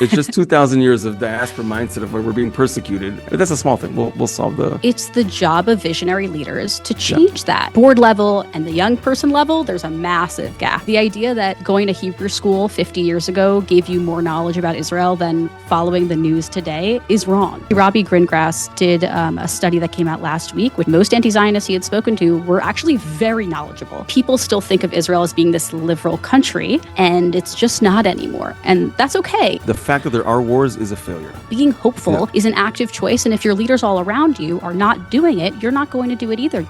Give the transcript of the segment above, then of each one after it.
It's just 2,000 years of diaspora mindset of where we're being persecuted. But that's a small thing. We'll solve the... It's the job of visionary leaders to change that. Board level and the young person level, there's a massive gap. The idea that going to Hebrew school 50 years ago gave you more knowledge about Israel than following the news today is wrong. Robbie Gringrass did a study that came out last week with most anti-Zionists he had spoken to were actually very knowledgeable. People still think of Israel as being this liberal country, and it's just not anymore. And that's okay. The fact that there are wars is a failure. Being hopeful is an active choice, and if your leaders all around you are not doing it, you're not going to do it either.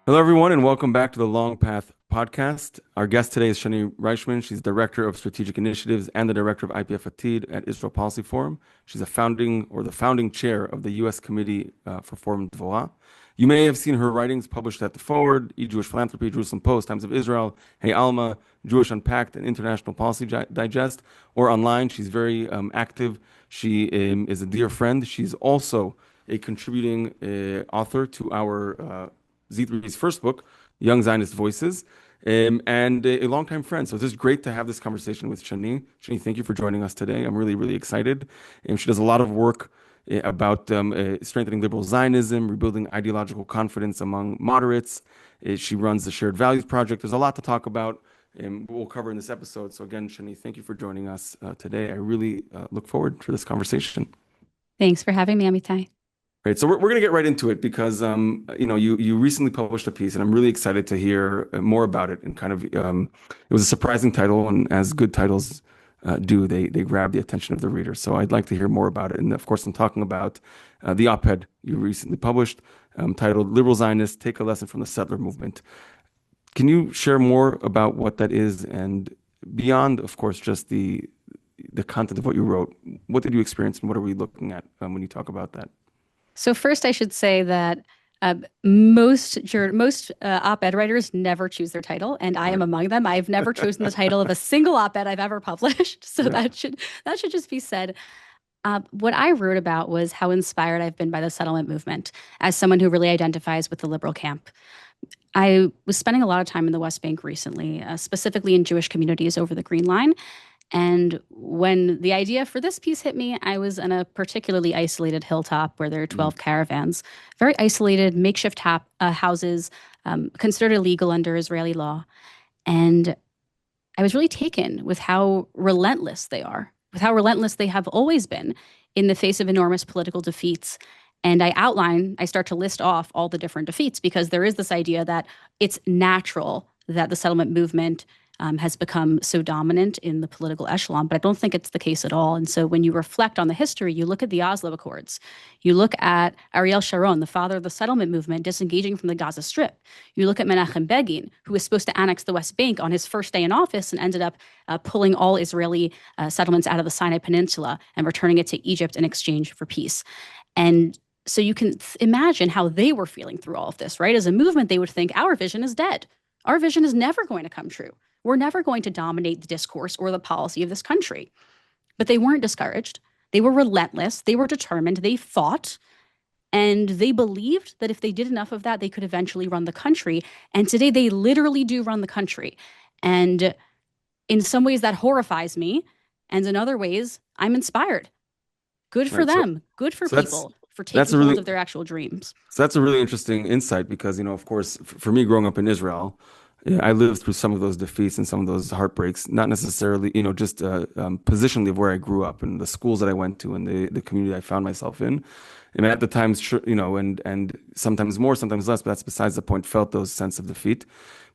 Hello, everyone, and welcome back to the Long Path podcast. Our guest today is Shanie Reichman. She's Director of Strategic Initiatives and the Director of IPF Atid at Israel Policy Forum. She's the founding chair of the U.S. Committee for Forum Dvorah. You may have seen her writings published at The Forward, E-Jewish Philanthropy, Jerusalem Post, Times of Israel, Hey Alma, Jewish Unpacked, and International Policy Digest, or online. She's very active. She is a dear friend. She's also a contributing author to our Z3's first book, Young Zionist Voices, and a longtime friend. So it's just great to have this conversation with Shanie. Shanie, thank you for joining us today. I'm really, really excited. She does a lot of work about strengthening liberal Zionism, rebuilding ideological confidence among moderates. She runs the Shared Values Project. There's a lot to talk about, and we'll cover in this episode. So again, Shanie, thank you for joining us today. I really look forward to this conversation. Thanks for having me, Amitai. Great. So we're going to get right into it because you recently published a piece, and I'm really excited to hear more about it. And kind of it was a surprising title, and as good titles do, they grab the attention of the reader. So I'd like to hear more about it. And of course, I'm talking about the op-ed you recently published, titled "Liberal Zionists Take a Lesson from the Settler Movement." Can you share more about what that is, and beyond, of course, just the content of what you wrote? What did you experience, and what are we looking at when you talk about that? So first, I should say that most op-ed writers never choose their title, and I am among them. I've never chosen the title of a single op-ed I've ever published, so that should just be said. What I wrote about was how inspired I've been by the settlement movement as someone who really identifies with the liberal camp. I was spending a lot of time in the West Bank recently, specifically in Jewish communities over the Green Line. And when the idea for this piece hit me, I was on a particularly isolated hilltop where there are 12 caravans, very isolated, makeshift houses, considered illegal under Israeli law. And I was really taken with how relentless they are, with how relentless they have always been in the face of enormous political defeats. And I start to list off all the different defeats because there is this idea that it's natural that the settlement movement has become so dominant in the political echelon, but I don't think it's the case at all. And so when you reflect on the history, you look at the Oslo Accords, you look at Ariel Sharon, the father of the settlement movement, disengaging from the Gaza Strip. You look at Menachem Begin, who was supposed to annex the West Bank on his first day in office and ended up pulling all Israeli settlements out of the Sinai Peninsula and returning it to Egypt in exchange for peace. And so you can imagine how they were feeling through all of this, right? As a movement, they would think our vision is dead. Our vision is never going to come true. We're never going to dominate the discourse or the policy of this country. But they weren't discouraged. They were relentless. They were determined. They fought. And they believed that if they did enough of that, they could eventually run the country. And today they literally do run the country. And in some ways that horrifies me. And in other ways, I'm inspired. Good for them. Good for people for taking hold of their actual dreams. So that's a really interesting insight because, of course, for me growing up in Israel, I lived through some of those defeats and some of those heartbreaks, not necessarily, just positionally of where I grew up and the schools that I went to and the community I found myself in. And at the times, and sometimes more, sometimes less, but that's besides the point, felt those sense of defeat.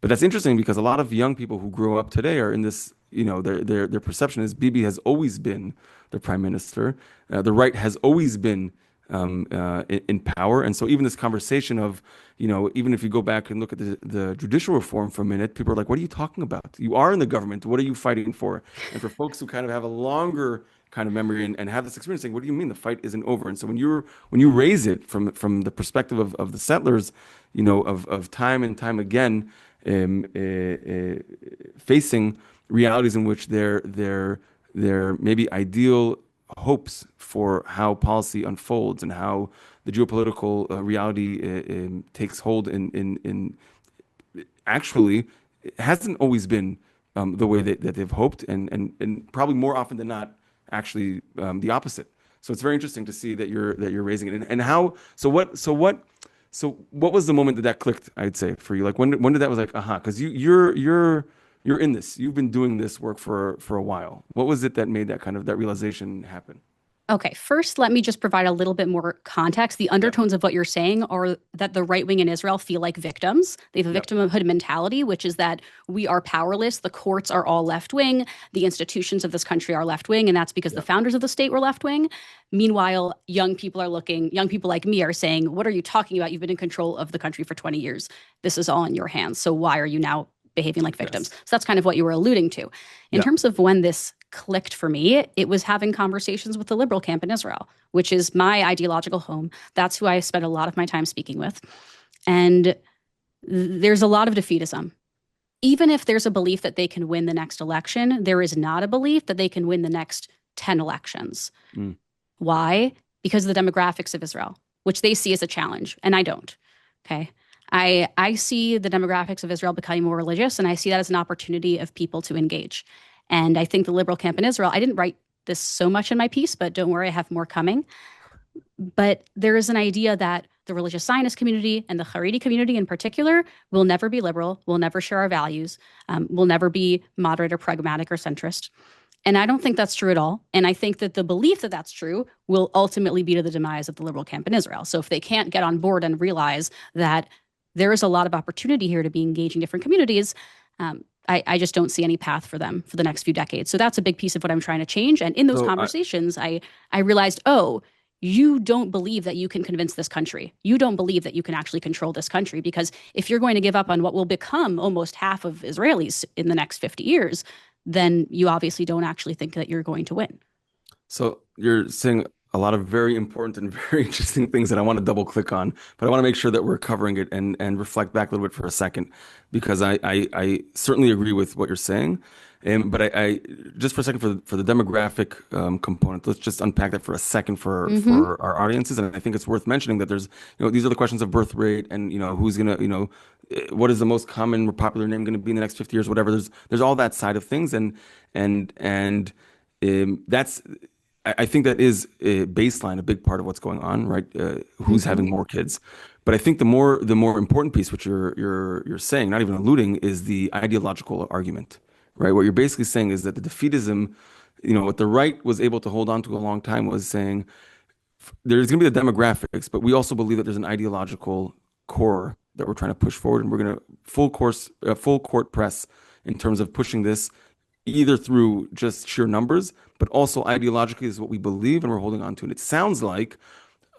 But that's interesting because a lot of young people who grow up today are in this, their perception is Bibi has always been the prime minister. The right has always been in power. And so even this conversation of, even if you go back and look at the judicial reform for a minute, people are like, what are you talking about? You are in the government. What are you fighting for? And for folks who kind of have a longer kind of memory and have this experience saying, what do you mean the fight isn't over? And so when you raise it from the perspective of the settlers, of time and time again, facing realities in which their maybe ideal hopes for how policy unfolds and how the geopolitical reality takes hold in actually it hasn't always been the way that they've hoped, and probably more often than not, actually the opposite. So it's very interesting to see that you're raising it. And how, so what was the moment that that clicked, I'd say, for you? Like when did that was like, aha, because you're in this. You've been doing this work for a while. What was it that made that kind of that realization happen? Okay, first, let me just provide a little bit more context. The Yeah. undertones of what you're saying are that the right wing in Israel feel like victims. They have a Yep. victimhood mentality, which is that we are powerless. The courts are all left wing. The institutions of this country are left wing. And that's because the Yep. founders of the state were left wing. Meanwhile, young people like me are saying, what are you talking about? You've been in control of the country for 20 years. This is all in your hands. So why are you now behaving like victims? Yes. So that's kind of what you were alluding to. In Yeah. terms of when this clicked for me, it was having conversations with the liberal camp in Israel, which is my ideological home. That's who I spend a lot of my time speaking with. And there's a lot of defeatism. Even if there's a belief that they can win the next election, there is not a belief that they can win the next 10 elections. Mm. Why? Because of the demographics of Israel, which they see as a challenge, and I don't. Okay. I see the demographics of Israel becoming more religious, and I see that as an opportunity of people to engage. And I think the liberal camp in Israel, I didn't write this so much in my piece, but don't worry, I have more coming. But there is an idea that the religious Zionist community and the Haredi community in particular will never be liberal, will never share our values, will never be moderate or pragmatic or centrist. And I don't think that's true at all. And I think that the belief that that's true will ultimately be to the demise of the liberal camp in Israel. So if they can't get on board and realize that there is a lot of opportunity here to be engaging different communities, I just don't see any path for them for the next few decades. So that's a big piece of what I'm trying to change. And in those So conversations, I realized, oh, you don't believe that you can convince this country. You don't believe that you can actually control this country because if you're going to give up on what will become almost half of Israelis in the next 50 years, then you obviously don't actually think that you're going to win. So you're saying a lot of very important and very interesting things that I want to double click on, but I want to make sure that we're covering it and reflect back a little bit for a second, because I certainly agree with what you're saying. But I just for a second for the demographic component, let's just unpack that for a second Mm-hmm. for our audiences. And I think it's worth mentioning that there's, these are the questions of birth rate and, who's gonna, what is the most common or popular name going to be in the next 50 years, whatever. There's all that side of things, and that's I think that is a baseline, a big part of what's going on, right? Who's Mm-hmm. having more kids? But I think the more important piece, which you're saying, not even alluding, is the ideological argument, right? What you're basically saying is that the defeatism, what the right was able to hold on to a long time was saying there's going to be the demographics, but we also believe that there's an ideological core that we're trying to push forward, and we're going to full court press in terms of pushing this either through just sheer numbers, but also ideologically is what we believe and we're holding on to. And it sounds like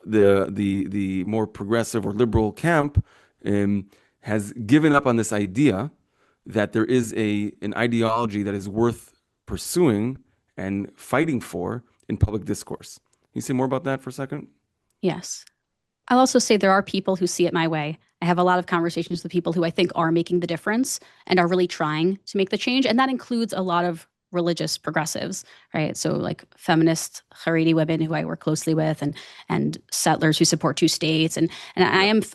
the more progressive or liberal camp has given up on this idea that there is an ideology that is worth pursuing and fighting for in public discourse. Can you say more about that for a second? Yes. I'll also say there are people who see it my way. I have a lot of conversations with people who I think are making the difference and are really trying to make the change. And that includes a lot of religious progressives, right? So like feminist Haredi women who I work closely with and settlers who support two states. And Yeah.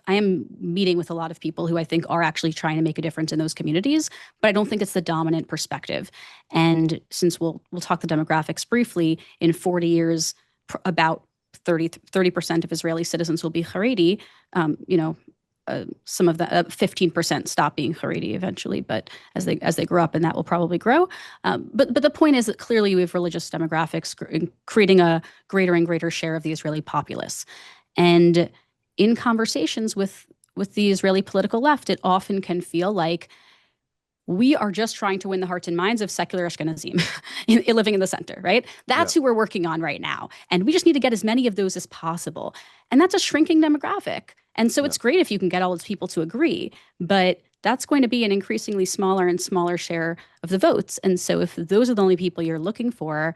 I am meeting with a lot of people who I think are actually trying to make a difference in those communities, but I don't think it's the dominant perspective. And since we'll talk the demographics briefly, in 40 years, about 30% of Israeli citizens will be Haredi. Some of the 15% stop being Haredi eventually, but as they grow up, and that will probably grow. But the point is that clearly we have religious demographics creating a greater and greater share of the Israeli populace, and in conversations with the Israeli political left, it often can feel like we are just trying to win the hearts and minds of secular Ashkenazim living in the center, right? Yeah. That's who we're working on right now. And we just need to get as many of those as possible. And that's a shrinking demographic. And so Yeah. it's great if you can get all those people to agree, but that's going to be an increasingly smaller and smaller share of the votes. And so if those are the only people you're looking for,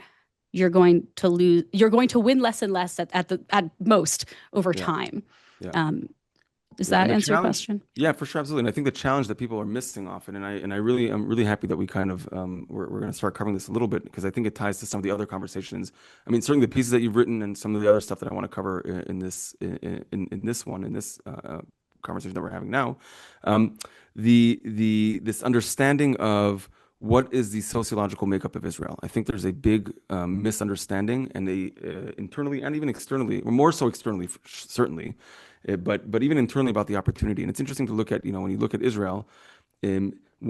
you're going to win less and less at most over Yeah. time. Yeah. Um, does Yeah, that and the answer your challenge, question? yeah, for sure, absolutely. And I think the challenge that people are missing often, I'm really happy that we kind of we're going to start covering this a little bit because I think it ties to some of the other conversations. I mean, certainly the pieces that you've written and some of the other stuff that I want to cover in this one in this conversation that we're having now, um, the this understanding of what is the sociological makeup of Israel. I think there's a big misunderstanding, and internally and even externally, or more so externally, certainly, but even internally about the opportunity. And it's interesting to look at, when you look at Israel,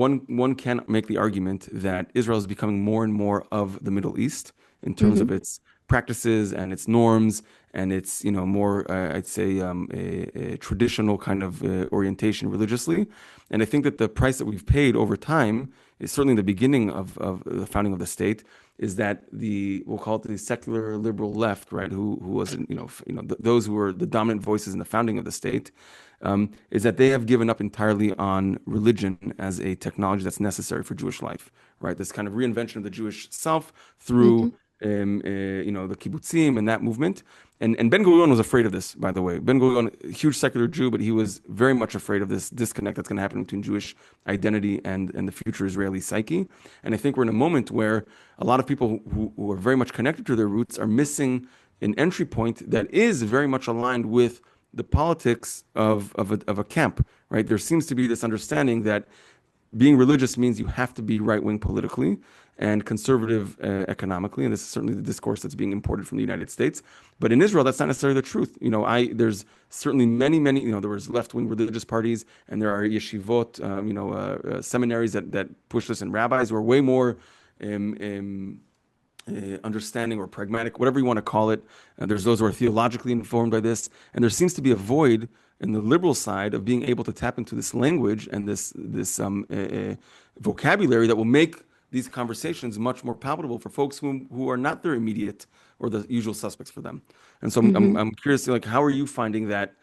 one can make the argument that Israel is becoming more and more of the Middle East in terms Hmm. of its practices and its norms and its, more, I'd say, a traditional kind of orientation religiously. And I think that the price that we've paid over time is certainly in the beginning of the founding of the state, is that we'll call it the secular liberal left, right? Who wasn't, those who were the dominant voices in the founding of the state, is that they have given up entirely on religion as a technology that's necessary for Jewish life, right? This kind of reinvention of the Jewish self through, Hmm. the kibbutzim and that movement. And Ben Gurion was afraid of this, by the way. Ben Gurion, a huge secular Jew, but he was very much afraid of this disconnect that's going to happen between Jewish identity and the future Israeli psyche. And I think we're in a moment where a lot of people who are very much connected to their roots are missing an entry point that is very much aligned with the politics of a camp, right? There seems to be this understanding that being religious means you have to be right-wing politically and conservative economically, and this is certainly the discourse that's being imported from the United States. But in Israel, that's not necessarily the truth. There's certainly many. There was left-wing religious parties, and there are yeshivot, seminaries that push this, and rabbis who are way more understanding or pragmatic, whatever you want to call it. There's those who are theologically informed by this, and there seems to be a void in the liberal side of being able to tap into this language and this vocabulary that will make these conversations much more palatable for folks who are not their immediate or the usual suspects for them. And so Hmm. I'm curious, like, how are you finding that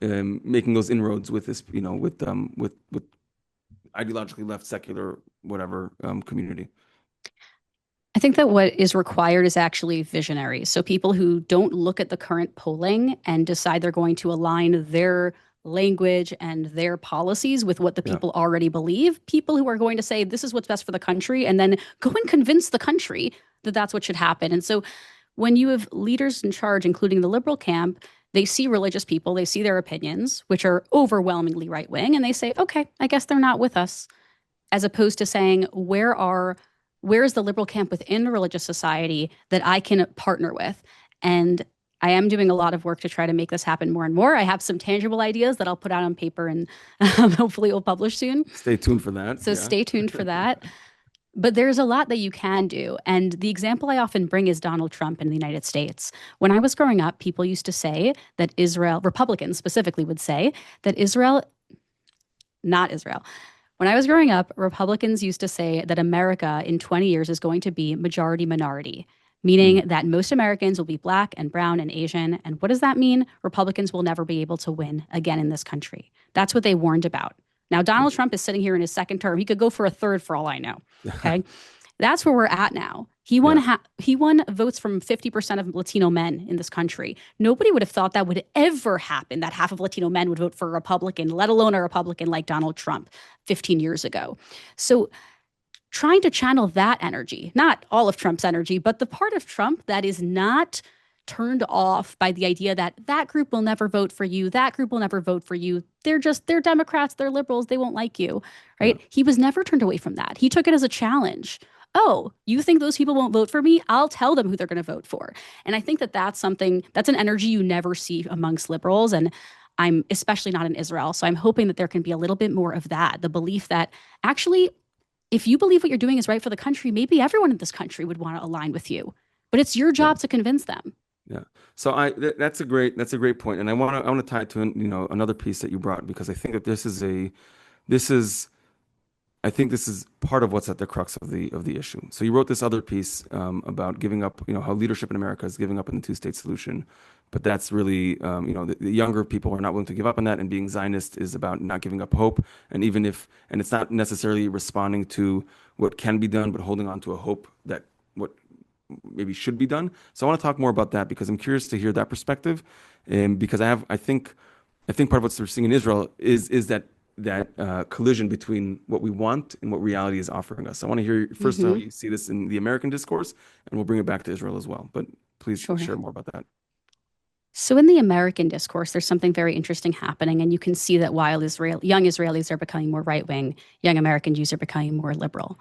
making those inroads with this, with ideologically left secular whatever community? I think that what is required is actually visionaries. So people who don't look at the current polling and decide they're going to align their language and their policies with what the Yeah. people already believe. People who are going to say, this is what's best for the country, and then go and convince the country that that's what should happen. And so when you have leaders in charge, including the liberal camp, they see religious people, they see their opinions, which are overwhelmingly right wing, and they say, okay, I guess they're not with us, as opposed to saying, where is the liberal camp within a religious society that I can partner with? And I am doing a lot of work to try to make this happen more and more. I have some tangible ideas that I'll put out on paper, and hopefully it will publish soon. Stay tuned for that. So Yeah. stay tuned for that. But there's a lot that you can do. And the example I often bring is Donald Trump in the United States. When I was growing up, people used to say that Israel, Republicans specifically, would say that Israel, not Israel. When I was growing up, Republicans used to say that America in 20 years is going to be majority minority, Mm. meaning that most Americans will be black and brown and Asian. And what does that mean? Republicans will never be able to win again in this country. That's what they warned about. Now, Donald Trump is sitting here in his second term. He could go for a third for all I know. Okay. That's where we're at now. Yeah. He won votes from 50% of Latino men in this country. Nobody would have thought that would ever happen, that half of Latino men would vote for a Republican, let alone a Republican like Donald Trump 15 years ago. So trying to channel that energy, not all of Trump's energy, but the part of Trump that is not turned off by the idea that that group will never vote for you, that group will never vote for you. They're Democrats, they're liberals, they won't like you, Yeah. right? He was never turned away from that. He took it as a challenge. Oh, you think those people won't vote for me? I'll tell them who they're going to vote for. And I think that that's an energy you never see amongst liberals. And I'm especially not in Israel. So I'm hoping that there can be a little bit more of that, the belief that actually, if you believe what you're doing is right for the country, maybe everyone in this country would want to align with you. But it's your Yeah. job to convince them. Yeah. So that's a great point, and I want to tie it to another piece that you brought, because I think that this is I think this is part of what's at the crux of the issue. So you wrote this other piece about giving up, how leadership in America is giving up on the two-state solution, but that's really, the younger people are not willing to give up on that, and being Zionist is about not giving up hope, and it's not necessarily responding to what can be done, but holding on to a hope that what maybe should be done. So I want to talk more about that, because I'm curious to hear that perspective, because I think part of what we're seeing in Israel is that collision between what we want and what reality is offering us. I want to hear first how Mm-hmm. you see this in the American discourse, and we'll bring it back to Israel as well. But please Sure. share more about that. So in the American discourse, there's something very interesting happening, and you can see that while young Israelis are becoming more right wing, young American Jews are becoming more liberal.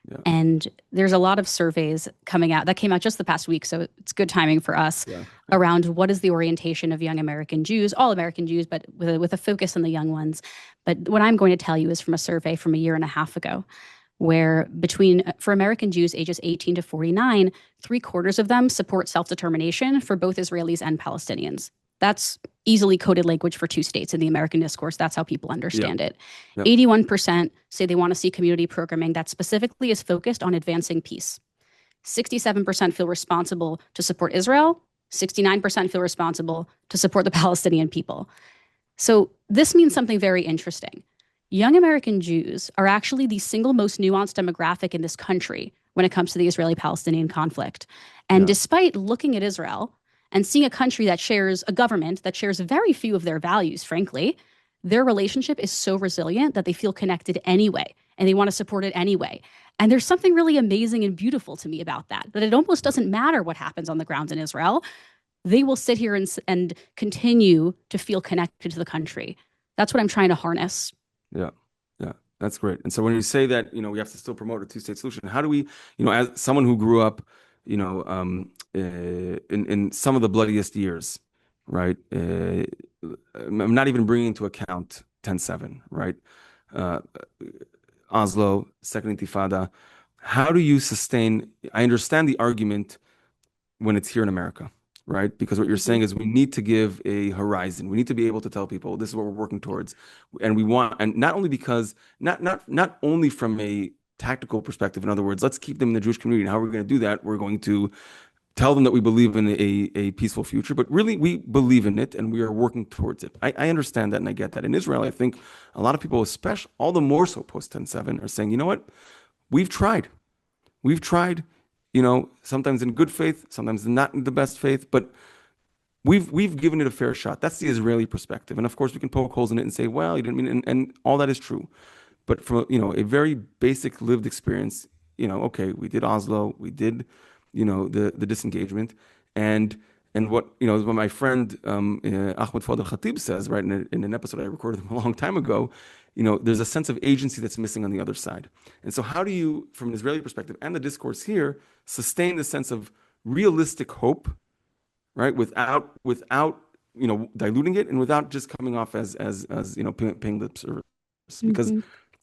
Yeah. And there's a lot of surveys coming out that came out just the past week, so it's good timing for us Yeah. around what is the orientation of young American Jews, all American Jews, but with a focus on the young ones. But what I'm going to tell you is from a survey from a year and a half ago, where for American Jews ages 18 to 49, three-quarters of them support self-determination for both Israelis and Palestinians. That's easily coded language for two states in the American discourse. That's how people Yeah. understand it. Yep. 81% say they want to see community programming that specifically is focused on advancing peace. 67% feel responsible to support Israel. 69% feel responsible to support the Palestinian people. So this means something very interesting. Young American Jews are actually the single most nuanced demographic in this country when it comes to the Israeli-Palestinian conflict. And Yeah. despite looking at Israel and seeing a country that shares a government that shares very few of their values, frankly, their relationship is so resilient that they feel connected anyway, and they want to support it anyway. And there's something really amazing and beautiful to me about that, that it almost doesn't matter what happens on the ground in Israel. They will sit here and continue to feel connected to the country. That's what I'm trying to harness. Yeah, yeah, that's great. And so when you say that, we have to still promote a two-state solution, how do we, as someone who grew up, in some of the bloodiest years, right? I'm not even bringing into account 10/7, right? Uh, Oslo, Second Intifada. How do you sustain? I understand the argument when it's here in America, right? Because what you're Mm-hmm. saying is we need to give a horizon. We need to be able to tell people this is what we're working towards, and we want, and not only because not only from a tactical perspective. In other words, let's keep them in the Jewish community. And how are we going to do that? We're going to tell them that we believe in a peaceful future, but really we believe in it and we are working towards it. I understand that and I get that. In Israel, I think a lot of people, especially all the more so post 10/7, are saying, you know what? We've tried. We've tried, sometimes in good faith, sometimes not in the best faith, but we've given it a fair shot. That's the Israeli perspective. And of course, we can poke holes in it and say, well, you didn't mean, and all that is true. But from, a very basic lived experience, okay, we did Oslo, we did, the disengagement. And what my friend Ahmed Fadel Khatib says, right, in an episode I recorded a long time ago, there's a sense of agency that's missing on the other side. And so how do you, from an Israeli perspective and the discourse here, sustain the sense of realistic hope, right, without diluting it and without just coming off as paying lip service, because Mm-hmm.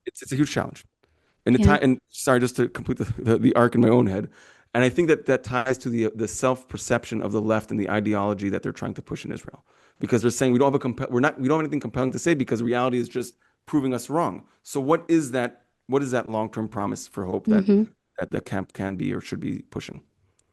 it's a huge challenge. And Yeah. and sorry, just to complete the arc in my own head, and I think that ties to the self perception of the left and the ideology that they're trying to push in Israel, because they're saying we don't have we don't have anything compelling to say because reality is just proving us wrong. So what is that? What is that long term promise for hope that Mm-hmm. that camp can be or should be pushing?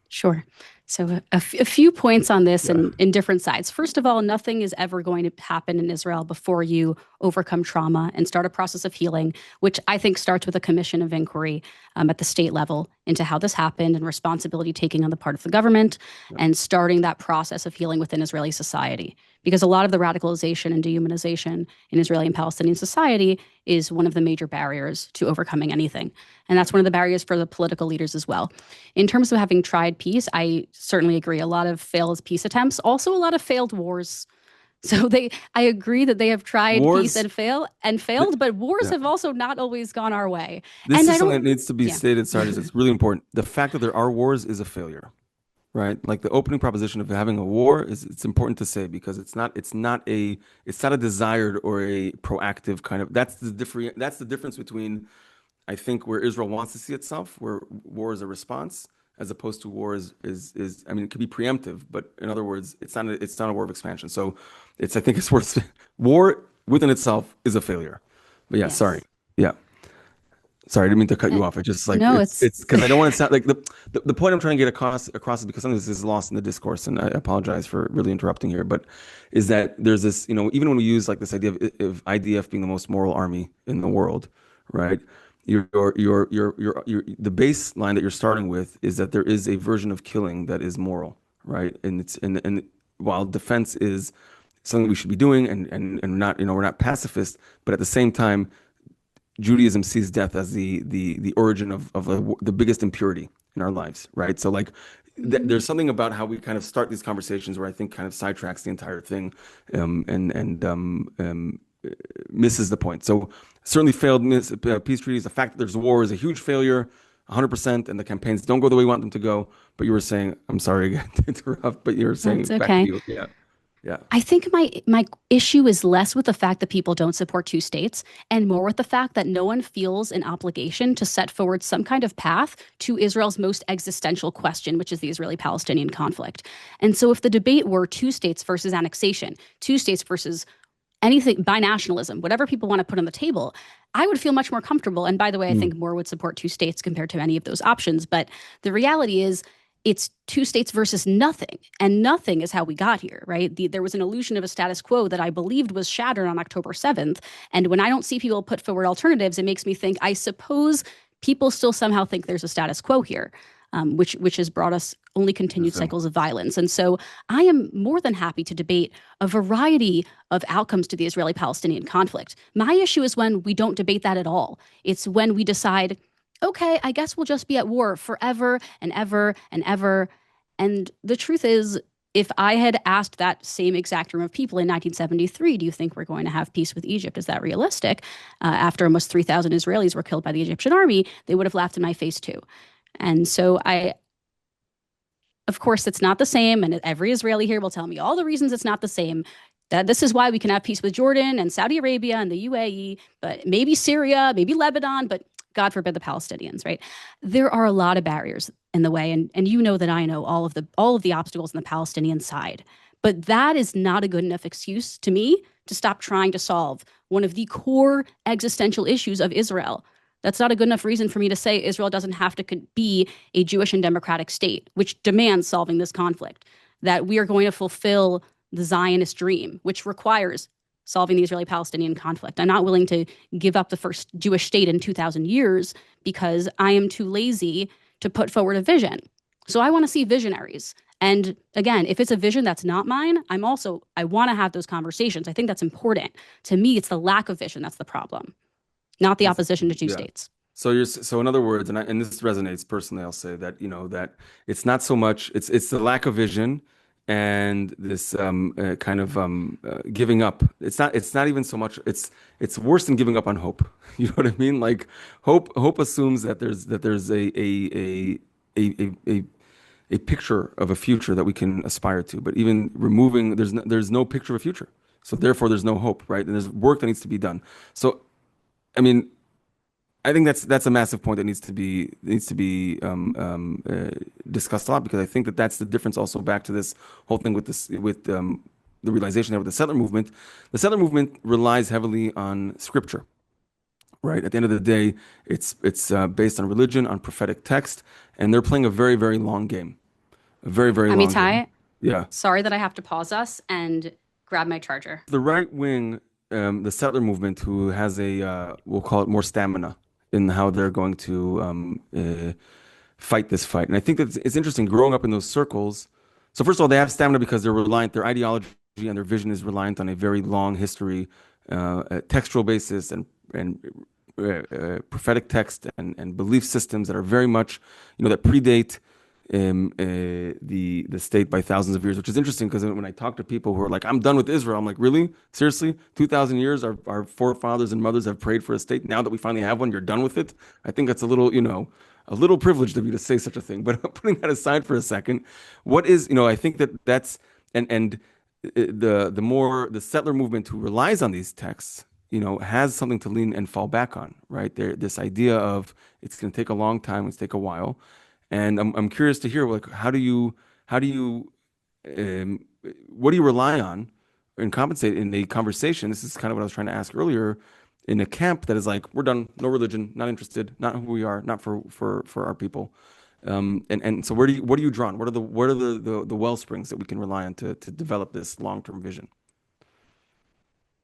Sure. So a few points on this Yeah. in different sides. First of all, nothing is ever going to happen in Israel before you overcome trauma and start a process of healing, which I think starts with a commission of inquiry at the state level into how this happened and responsibility taking on the part of the government Yeah. and starting that process of healing within Israeli society. Because a lot of the radicalization and dehumanization in Israeli and Palestinian society is one of the major barriers to overcoming anything. And that's one of the barriers for the political leaders as well. In terms of having tried peace, I certainly agree. A lot of failed peace attempts, also a lot of failed wars. So I agree that they have tried peace Wars. and th- failed, but wars yeah. have also not always gone our way. This And is I something don't, that needs to be yeah. stated, Sarges. It's really important. The fact that there are wars is a failure, right? Like the opening proposition of having a war it's important to say because it's not a desired or a proactive kind of that's the difference between I think where Israel wants to see itself, where war is a response, as opposed to war is I mean it could be preemptive, but in other words, it's not a war of expansion. So I think it's worth war within itself is a failure. But yeah, sorry. Yes. Yeah. Sorry, I didn't mean to cut Uh, you off. I just like no, it's because I don't want to sound like the point I'm trying to get across is because some of this is lost in the discourse, and I apologize for really interrupting here, but is that there's this, even when we use like this idea of IDF being the most moral army in the world, right? The baseline that you're starting with is that there is a version of killing that is moral, right? And while defense is something we should be doing and not, we're not pacifist, but at the same time Judaism sees death as the origin of the biggest impurity in our lives, right? So like Mhm. there's something about how we kind of start these conversations where I think kind of sidetracks the entire thing, and misses the point. So certainly failed peace treaties. The fact that there's a war is a huge failure, 100%, and the campaigns don't go the way we want them to go. But you were saying, I'm sorry again to interrupt, but you were That's saying back to okay. you. Yeah, yeah. I think my issue is less with the fact that people don't support two states and more with the fact that no one feels an obligation to set forward some kind of path to Israel's most existential question, which is the Israeli-Palestinian conflict. And so if the debate were two states versus annexation, two states versus anything, binationalism, whatever people want to put on the table, I would feel much more comfortable. And by the way, I Mm. think more would support two states compared to any of those options. But the reality is, it's two states versus nothing. And nothing is how we got here, right? There was an illusion of a status quo that I believed was shattered on October 7th. And when I don't see people put forward alternatives, it makes me think, I suppose people still somehow think there's a status quo here, which has brought us only continued Interesting. cycles of violence. And so I am more than happy to debate a variety of outcomes to the Israeli Palestinian conflict. My issue is when we don't debate that at all. It's when we decide, okay, I guess we'll just be at war forever and ever and ever. And the truth is, if I had asked that same exact room of people in 1973, do you think we're going to have peace with Egypt? Is that realistic? After almost 3,000 Israelis were killed by the Egyptian army, they would have laughed in my face too. And so of course, it's not the same. And every Israeli here will tell me all the reasons it's not the same. That this is why we can have peace with Jordan and Saudi Arabia and the UAE, but maybe Syria, maybe Lebanon, but God forbid the Palestinians, right? There are a lot of barriers in the way. And you know that I know all of the obstacles on the Palestinian side. But that is not a good enough excuse to me to stop trying to solve one of the core existential issues of Israel. That's not a good enough reason for me to say Israel doesn't have to be a Jewish and democratic state, which demands solving this conflict, that we are going to fulfill the Zionist dream, which requires solving the Israeli Palestinian conflict. I'm not willing to give up the first Jewish state in 2,000 years because I am too lazy to put forward a vision. So I want to see visionaries. And again, if it's a vision that's not mine, I want to have those conversations. I think that's important. To me, it's the lack of vision that's the problem, not the It's, opposition to two yeah. states. So in other words, and this resonates personally, I'll say that that it's not so much it's the lack of vision and this kind of giving up. It's not even so much it's worse than giving up on hope. You know what I mean? Like hope assumes that there's a picture of a future that we can aspire to, but even removing there's no picture of a future. So therefore there's no hope, right? And there's work that needs to be done. So I mean, I think that's a massive point that needs to be discussed a lot because I think that's the difference. Also, back to this whole thing with the realization that with the settler movement relies heavily on scripture. Right. At the end of the day, it's based on religion, on prophetic text, and they're playing a very very long game, a very very long game. Amitai, Yeah. sorry that I have to pause us and grab my charger. The right wing, the settler movement, who has we'll call it more stamina in how they're going to fight this fight. And I think that it's interesting growing up in those circles. So first of all, they have stamina because their ideology and their vision is reliant on a very long history, textual basis and prophetic text and belief systems that are very much, that predate the state by thousands of years, which is interesting because when I talk to people who are like, "I'm done with Israel," I'm like, "Really? Seriously? 2,000 years? Our forefathers and mothers have prayed for a state. Now that we finally have one, you're done with it?" I think that's a little privileged of you to say such a thing. But putting that aside for a second, I think that's and the more the settler movement who relies on these texts, has something to lean and fall back on, right? This idea of it's going to take a long time, it's take a while, and I'm curious to hear like how do you um, what do you rely on and compensate in a conversation? This is kind of what I was trying to ask earlier. In a camp that is like, we're done, no religion, not interested, not who we are, not for our people. And so what are you drawn? What are the well springs that we can rely on to develop this long-term vision?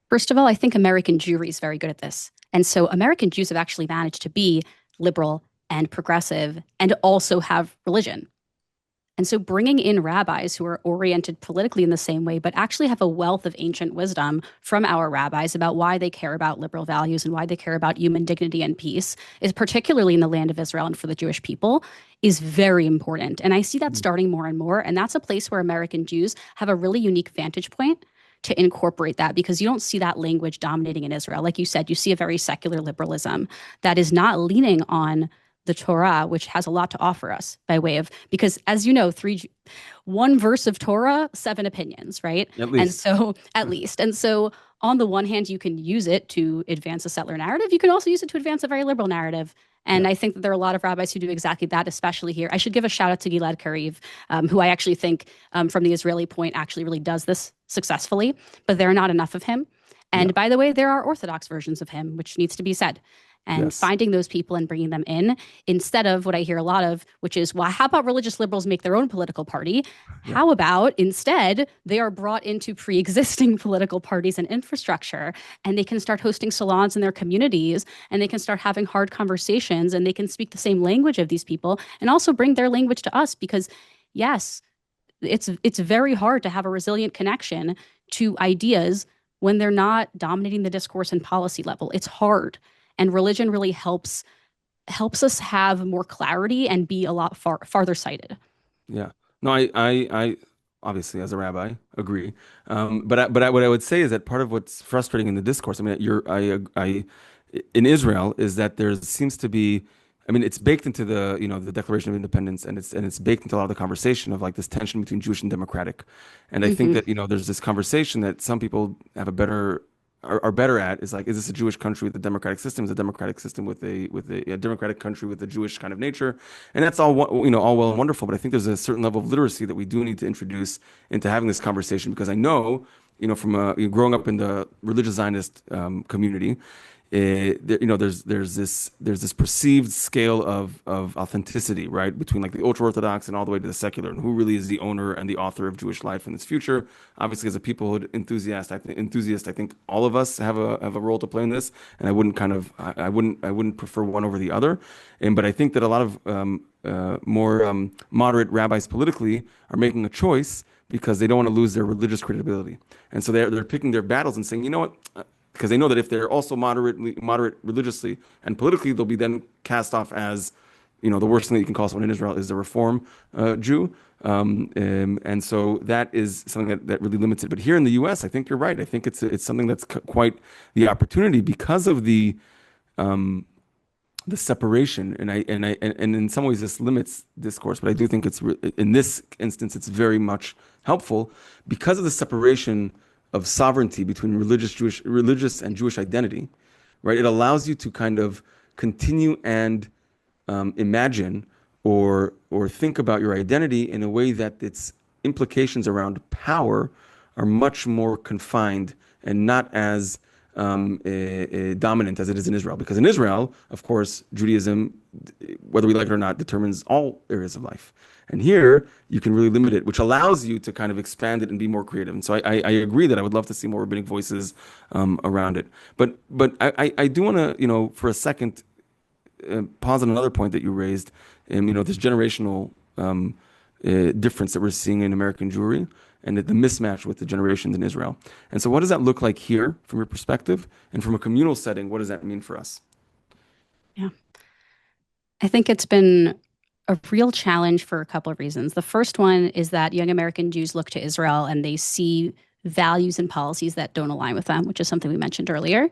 First of all, I think American Jewry is very good at this. And so American Jews have actually managed to be liberal and progressive and also have religion. And so bringing in rabbis who are oriented politically in the same way, but actually have a wealth of ancient wisdom from our rabbis about why they care about liberal values and why they care about human dignity and peace, is particularly in the land of Israel and for the Jewish people, is very important. And I see that starting more and more. And that's a place where American Jews have a really unique vantage point to incorporate that, because you don't see that language dominating in Israel. Like you said, you see a very secular liberalism that is not leaning on the Torah, which has a lot to offer us by way of, because as you know, one verse of Torah, seven opinions, right? At And least. so, at least. And so, on the one hand, you can use it to advance a settler narrative. You can also use it to advance a very liberal narrative. Yeah. And I think that there are a lot of rabbis who do exactly that, especially here. I should give a shout out to Gilad Kariv, who I actually think, from the Israeli point, actually really does this successfully, but there are not enough of him. Yeah. And by the way, there are Orthodox versions of him, which needs to be said. And Yes. finding those people and bringing them in instead of what I hear a lot of, which is, well, how about religious liberals make their own political party? Yeah. How about instead they are brought into pre-existing political parties and infrastructure, and they can start hosting salons in their communities, and they can start having hard conversations, and they can speak the same language of these people and also bring their language to us, because yes, it's very hard to have a resilient connection to ideas when they're not dominating the discourse and policy level. It's hard. And religion really helps us have more clarity and be a lot farther sighted. Yeah. No, I obviously as a rabbi agree. What I would say is that part of what's frustrating in the discourse, I mean, in Israel, is that there seems to be, I mean, it's baked into the Declaration of Independence, and it's baked into a lot of the conversation of like this tension between Jewish and democratic. And I think Hmm. that, there's this conversation that some people have a better are better at, is like, is this a Jewish country with a democratic system? Is a democratic system with a democratic country with a Jewish kind of nature? And that's all well and wonderful. But I think there's a certain level of literacy that we do need to introduce into having this conversation, because I know, from growing up in the religious Zionist community, there's this perceived scale of authenticity, right, between like the ultra orthodox and all the way to the secular, and who really is the owner and the author of Jewish life in its future. Obviously, as a peoplehood enthusiast, I think all of us have a role to play in this, and I wouldn't prefer one over the other. But I think that a lot of more moderate rabbis politically are making a choice because they don't want to lose their religious credibility, and so they're picking their battles and saying, you know what, because they know that if they're also moderate religiously and politically, they'll be then cast off as, the worst thing that you can call someone in Israel is the Reform Jew. And so that is something that really limits it. But here in the U.S., I think you're right. I think it's something that's quite the opportunity, because of the separation, and in some ways this limits discourse, but I do think in this instance it's very much helpful because of the separation of sovereignty between religious and Jewish identity, right? It allows you to kind of continue and imagine or think about your identity in a way that its implications around power are much more confined and not as dominant as it is in Israel. Because in Israel, of course, Judaism, whether we like it or not, determines all areas of life. And here, you can really limit it, which allows you to kind of expand it and be more creative. And so I agree that I would love to see more rabbinic voices around it. But I do want to, for a second, pause on another point that you raised, and this generational difference that we're seeing in American Jewry, and the mismatch with the generations in Israel. And so, what does that look like here from your perspective, and from a communal setting, what does that mean for us? Yeah. I think it's been a real challenge for a couple of reasons. The first one is that young American Jews look to Israel and they see values and policies that don't align with them, which is something we mentioned earlier.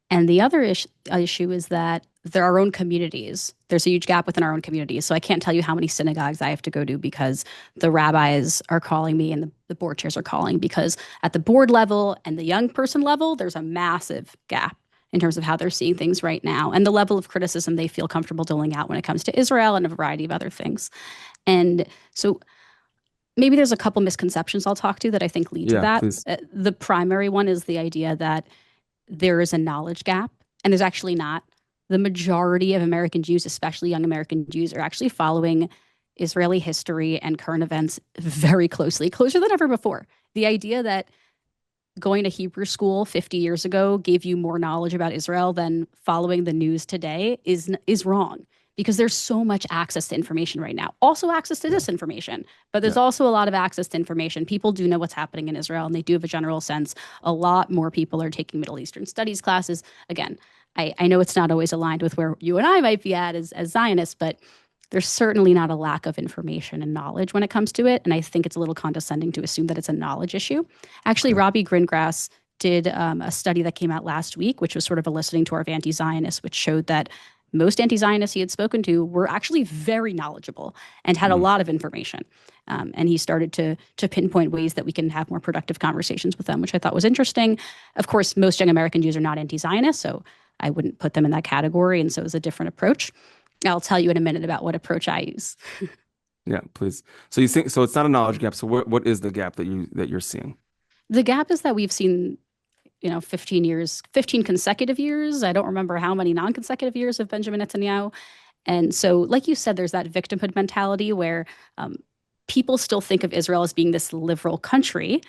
And the other issue is that there are our own communities. There's a huge gap within our own communities. So I can't tell you how many synagogues I have to go to because the rabbis are calling me and the board chairs are calling, because at the board level and the young person level, there's a massive gap in terms of how they're seeing things right now and the level of criticism they feel comfortable doling out when it comes to Israel and a variety of other things. And so maybe there's a couple misconceptions I'll talk to that I think lead to Yeah, that. please. The primary one is the idea that there is a knowledge gap, and there's actually not. The majority of American Jews, especially young American Jews, are actually following Israeli history and current events very closely, closer than ever before. The idea that going to Hebrew school 50 years ago gave you more knowledge about Israel than following the news today is wrong. because there's so much access to information right now. Also access to Yeah. disinformation, but there's Yeah. also a lot of access to information. People do know what's happening in Israel, and they do have a general sense. A lot more people are taking Middle Eastern studies classes. Again, I know it's not always aligned with where you and I might be at as Zionists, but there's certainly not a lack of information and knowledge when it comes to it. And I think it's a little condescending to assume that it's a knowledge issue. Actually, Okay. Robbie Gringrass did a study that came out last week, which was sort of a listening tour of anti-Zionists, which showed that most anti-Zionists he had spoken to were actually very knowledgeable and had a Mm. lot of information. And he started to pinpoint ways that we can have more productive conversations with them, which I thought was interesting. Of course, most young American Jews are not anti-Zionist, so I wouldn't put them in that category, and so it was a different approach. I'll tell you in a minute about what approach I use. Yeah, please. So you think so it's not a knowledge gap. So what is the gap that you're seeing? The gap is that we've seen 15 years, 15 consecutive years. I don't remember how many non-consecutive years of Benjamin Netanyahu. And so, like you said, there's that victimhood mentality where people still think of Israel as being this liberal country,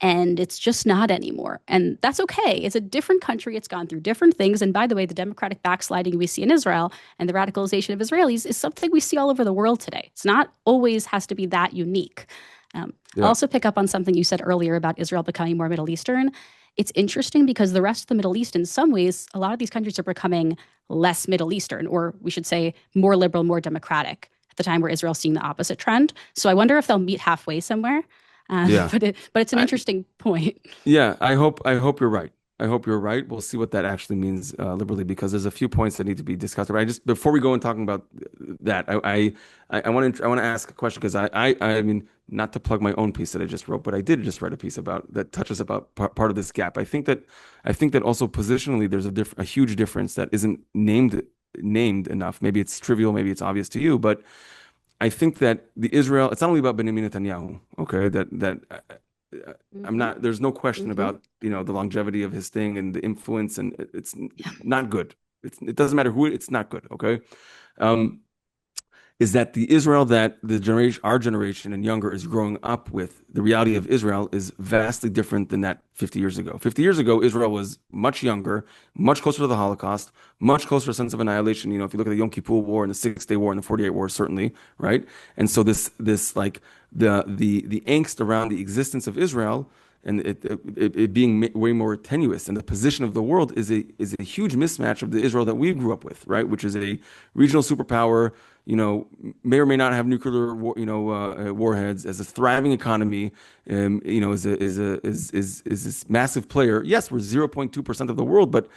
and it's just not anymore. And that's okay. It's a different country. It's gone through different things. And by the way, the democratic backsliding we see in Israel and the radicalization of Israelis is something we see all over the world today. It's not always has to be that unique. I'll Yeah. also pick up on something you said earlier about Israel becoming more Middle Eastern. It's interesting because the rest of the Middle East, in some ways, a lot of these countries are becoming less Middle Eastern, or we should say more liberal, more democratic at the time where Israel's seeing the opposite trend. So I wonder if they'll meet halfway somewhere. Yeah. But it's an I, interesting point. Yeah, I hope you're right. I hope you're right. We'll see what that actually means liberally because there's a few points that need to be discussed. But I just before we go and talking about that, I want to ask a question because I mean not to plug my own piece that I just wrote, but I did just write a piece about that touches about part of this gap. I think that also positionally there's a huge difference that isn't named enough. Maybe it's trivial, maybe it's obvious to you, but I think that the Israel, it's not only about Benjamin Netanyahu, okay, I'm Mm-hmm, not, there's no question mm-hmm. about, the longevity of his thing and the influence, and it's Yeah. not good. It doesn't matter who, it's not good, okay? Um, is that the Israel that our generation and younger is growing up with, the reality of Israel is vastly different than that 50 years ago. 50 years ago, Israel was much younger, much closer to the Holocaust, much closer to a sense of annihilation. If you look at the Yom Kippur War and the Six-Day War and the 48 War, certainly, right? And so this like the angst around the existence of Israel and it being way more tenuous, and the position of the world is a huge mismatch of the Israel that we grew up with, right? Which is a regional superpower, may or may not have nuclear warheads, as a thriving economy, is this massive player. Yes, we're 0.2% of the world, but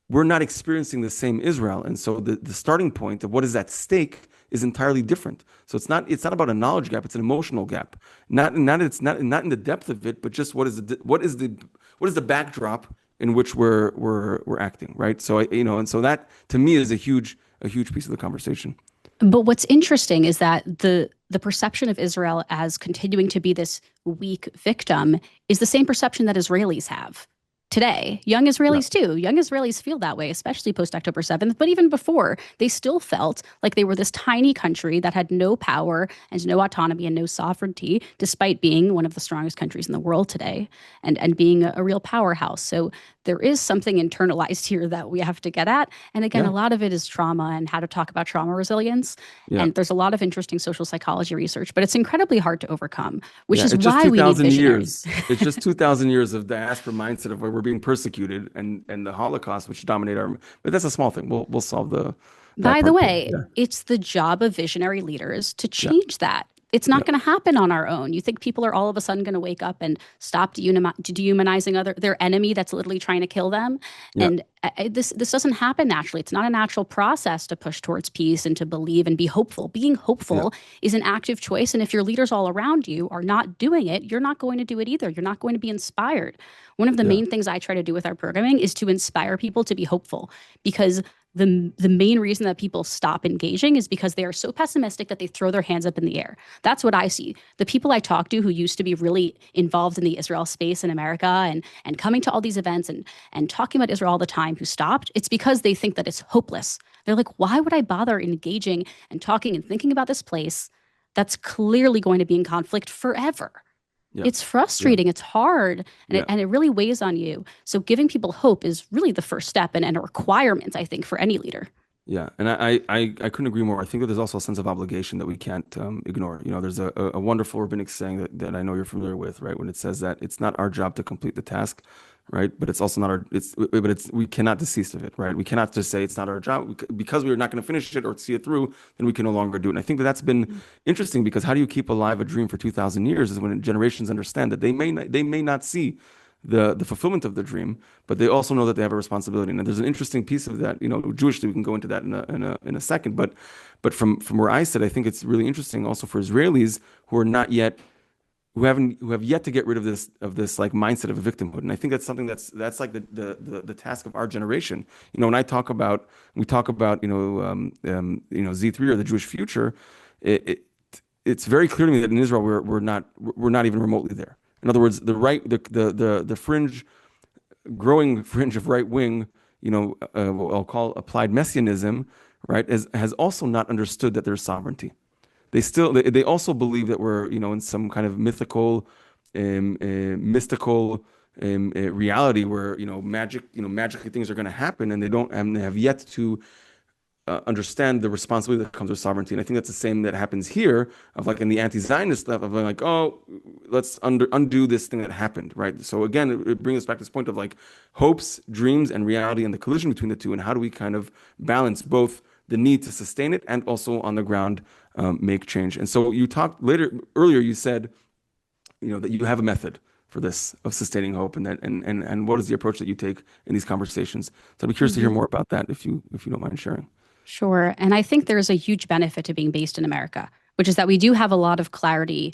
we're not experiencing the same Israel. And so the starting point of what is at stake is entirely different. So it's not about a knowledge gap, it's an emotional gap. Not in the depth of it, but just what is the backdrop in which we're acting, right? So and so that to me is a huge piece of the conversation. But what's interesting is that the perception of Israel as continuing to be this weak victim is the same perception that Israelis have today. Young Yeah. Israelis too. Young Israelis feel that way, especially post October 7th. But even before, they still felt like they were this tiny country that had no power and no autonomy and no sovereignty, despite being one of the strongest countries in the world today and being a real powerhouse. So there is something internalized here that we have to get at. And again, a Yeah. lot of it is trauma and how to talk about trauma resilience. Yeah. And there's a lot of interesting social psychology research, but it's incredibly hard to overcome, which Yeah, is it's just why we need 2,000 visionaries. years. It's just 2,000 years of diaspora mindset of where we're being persecuted and the Holocaust, which dominate our. But that's a small thing. We'll solve that By the part too. way, Yeah, it's the job of visionary leaders to yeah, change that. It's yeah, not going to happen on our own. You think people are all of a sudden going to wake up and stop dehumanizing their enemy that's literally trying to kill them? yeah, And this doesn't happen naturally. It's not a natural process to push towards peace and to believe and be hopeful. Being yeah, hopeful is an active choice, and if your leaders all around you are not doing it, you're not going to do it either. You're not going to be inspired. One of the yeah, main things I try to do with our programming is to inspire people to be hopeful, because the main reason that people stop engaging is because they are so pessimistic that they throw their hands up in the air. That's what I see. The people I talk to who used to be really involved in the Israel space in America and coming to all these events and talking about Israel all the time, who stopped, it's because they think that it's hopeless. They're like, why would I bother engaging and talking and thinking about this place that's clearly going to be in conflict forever? yeah, It's yeah, frustrating, it's hard, and yeah. it really weighs on you. So giving people hope is really the first step and a requirement, I think, for any leader. Yeah, and I couldn't agree more. I think that there's also a sense of obligation that we can't ignore. There's a wonderful rabbinic saying that I know you're familiar with, right? When it says that it's not our job to complete the task, right? But it's also not our but it's we cannot desist of it, right? We cannot just say it's not our job because we're not going to finish it or see it through, then we can no longer do it. And I think that that's been interesting because how do you keep alive a dream for 2,000 years is when generations understand that they may not see the fulfillment of the dream, but they also know that they have a responsibility. And there's an interesting piece of that, Jewishly, we can go into that in a second. But from where I sit, I think it's really interesting also for Israelis who are not yet who have yet to get rid of this like mindset of a victimhood. And I think that's something that's like the task of our generation. When we talk about Z3 or the Jewish future, it, it it's very clear to me that in Israel we're not even remotely there. In other words, the fringe, growing fringe of right wing, what I'll call applied messianism, right, has also not understood that there's sovereignty. They also believe that we're in some kind of mystical reality where magically things are going to happen, and they have yet to understand the responsibility that comes with sovereignty. And I think that's the same that happens here of like in the anti-Zionist stuff of like, oh, let's undo this thing that happened, right? So again, it brings us back to this point of like hopes, dreams, and reality and the collision between the two, and how do we kind of balance both the need to sustain it and also on the ground make change. And so you talked earlier, you said, that you have a method for this of sustaining hope, and that and what is the approach that you take in these conversations. So I'd be curious to hear Mhm. more about that if you don't mind sharing. Sure. And I think there's a huge benefit to being based in America, which is that we do have a lot of clarity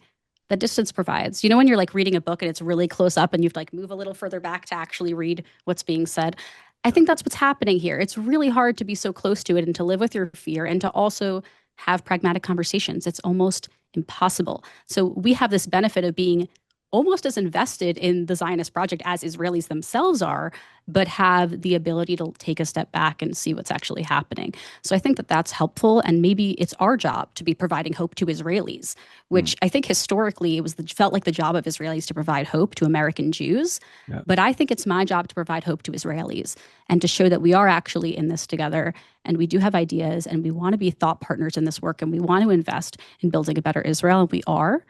that distance provides. When you're like reading a book and it's really close up and you have to like move a little further back to actually read what's being said. I think that's what's happening here. It's really hard to be so close to it and to live with your fear and to also have pragmatic conversations. It's almost impossible. So we have this benefit of being almost as invested in the Zionist project as Israelis themselves are, but have the ability to take a step back and see what's actually happening. So I think that that's helpful, and maybe it's our job to be providing hope to Israelis, Mm, which I think historically felt like the job of Israelis to provide hope to American Jews. yeah. But I think it's my job to provide hope to Israelis and to show that we are actually in this together, and we do have ideas, and we want to be thought partners in this work, and we want to invest in building a better Israel, and we are.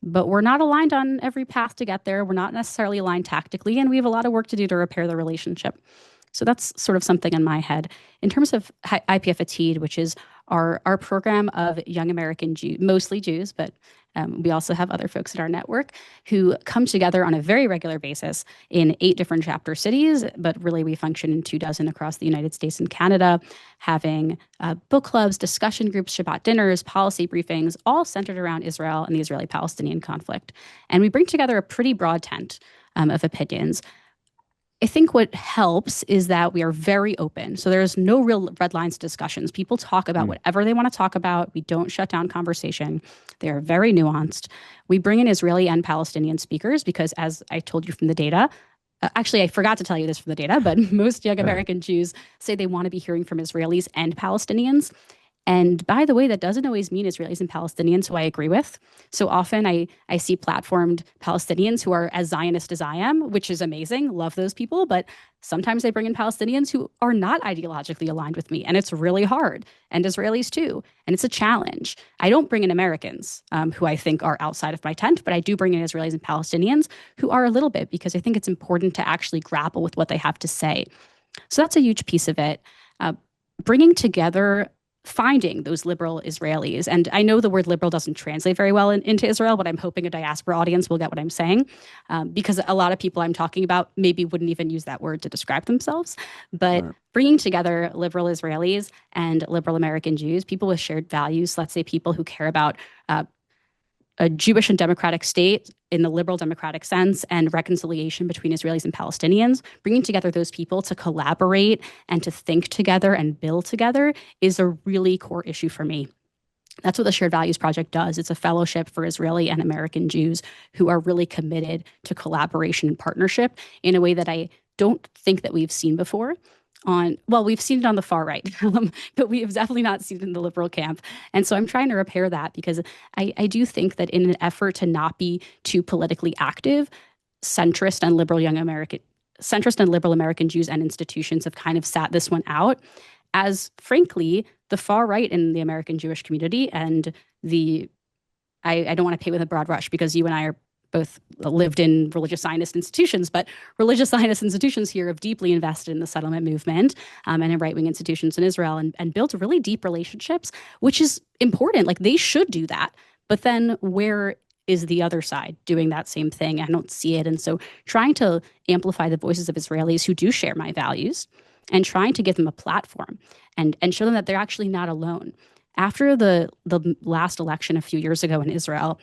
But we're not aligned on every path to get there. We're not necessarily aligned tactically, and we have a lot of work to do to repair the relationship. So that's sort of something in my head. In terms of IPF Atid, which is our program of young American Jews, mostly Jews, but we also have other folks in our network who come together on a very regular basis in 8 different chapter cities, but really we function in 24 across the United States and Canada, having book clubs, discussion groups, Shabbat dinners, policy briefings, all centered around Israel and the Israeli-Palestinian conflict. And we bring together a pretty broad tent of opinions. I think what helps is that we are very open. So there's no real red lines discussions. People talk about Mm, whatever they want to talk about. We don't shut down conversation. They are very nuanced. We bring in Israeli and Palestinian speakers because, as I told you from the data, actually, I forgot to tell you this from the data, but most young yeah. American Jews say they want to be hearing from Israelis and Palestinians. And by the way, that doesn't always mean Israelis and Palestinians who I agree with. So often I see platformed Palestinians who are as Zionist as I am, which is amazing. Love those people. But sometimes they bring in Palestinians who are not ideologically aligned with me. And it's really hard. And Israelis too. And it's a challenge. I don't bring in Americans who I think are outside of my tent, but I do bring in Israelis and Palestinians who are a little bit because I think it's important to actually grapple with what they have to say. So that's a huge piece of it. Uh, Bringing together, finding those liberal Israelis. And I know the word liberal doesn't translate very well into Israel, but I'm hoping a diaspora audience will get what I'm saying, because a lot of people I'm talking about maybe wouldn't even use that word to describe themselves. But Right. bringing together liberal Israelis and liberal American Jews, people with shared values, let's say people who care about a Jewish and democratic state in the liberal democratic sense and reconciliation between Israelis and Palestinians, bringing together those people to collaborate and to think together and build together is a really core issue for me. That's what the Shared Values Project does. It's a fellowship for Israeli and American Jews who are really committed to collaboration and partnership in a way that I don't think that we've seen before. Well, we've seen it on the far right, but we have definitely not seen it in the liberal camp. And so I'm trying to repair that because I do think that in an effort to not be too politically active, centrist and liberal young American centrist and liberal American Jews and institutions have kind of sat this one out. as frankly, the far right in the American Jewish community and the I don't want to paint with a broad brush because you and I are both lived in religious Zionist institutions, but religious Zionist institutions here have deeply invested in the settlement movement and in right wing institutions in Israel and built really deep relationships, which is important. Like they should do that. But then where is the other side doing that same thing? I don't see it. And so trying to amplify the voices of Israelis who do share my values and trying to give them a platform and show them that they're actually not alone. After the last election a few years ago in Israel,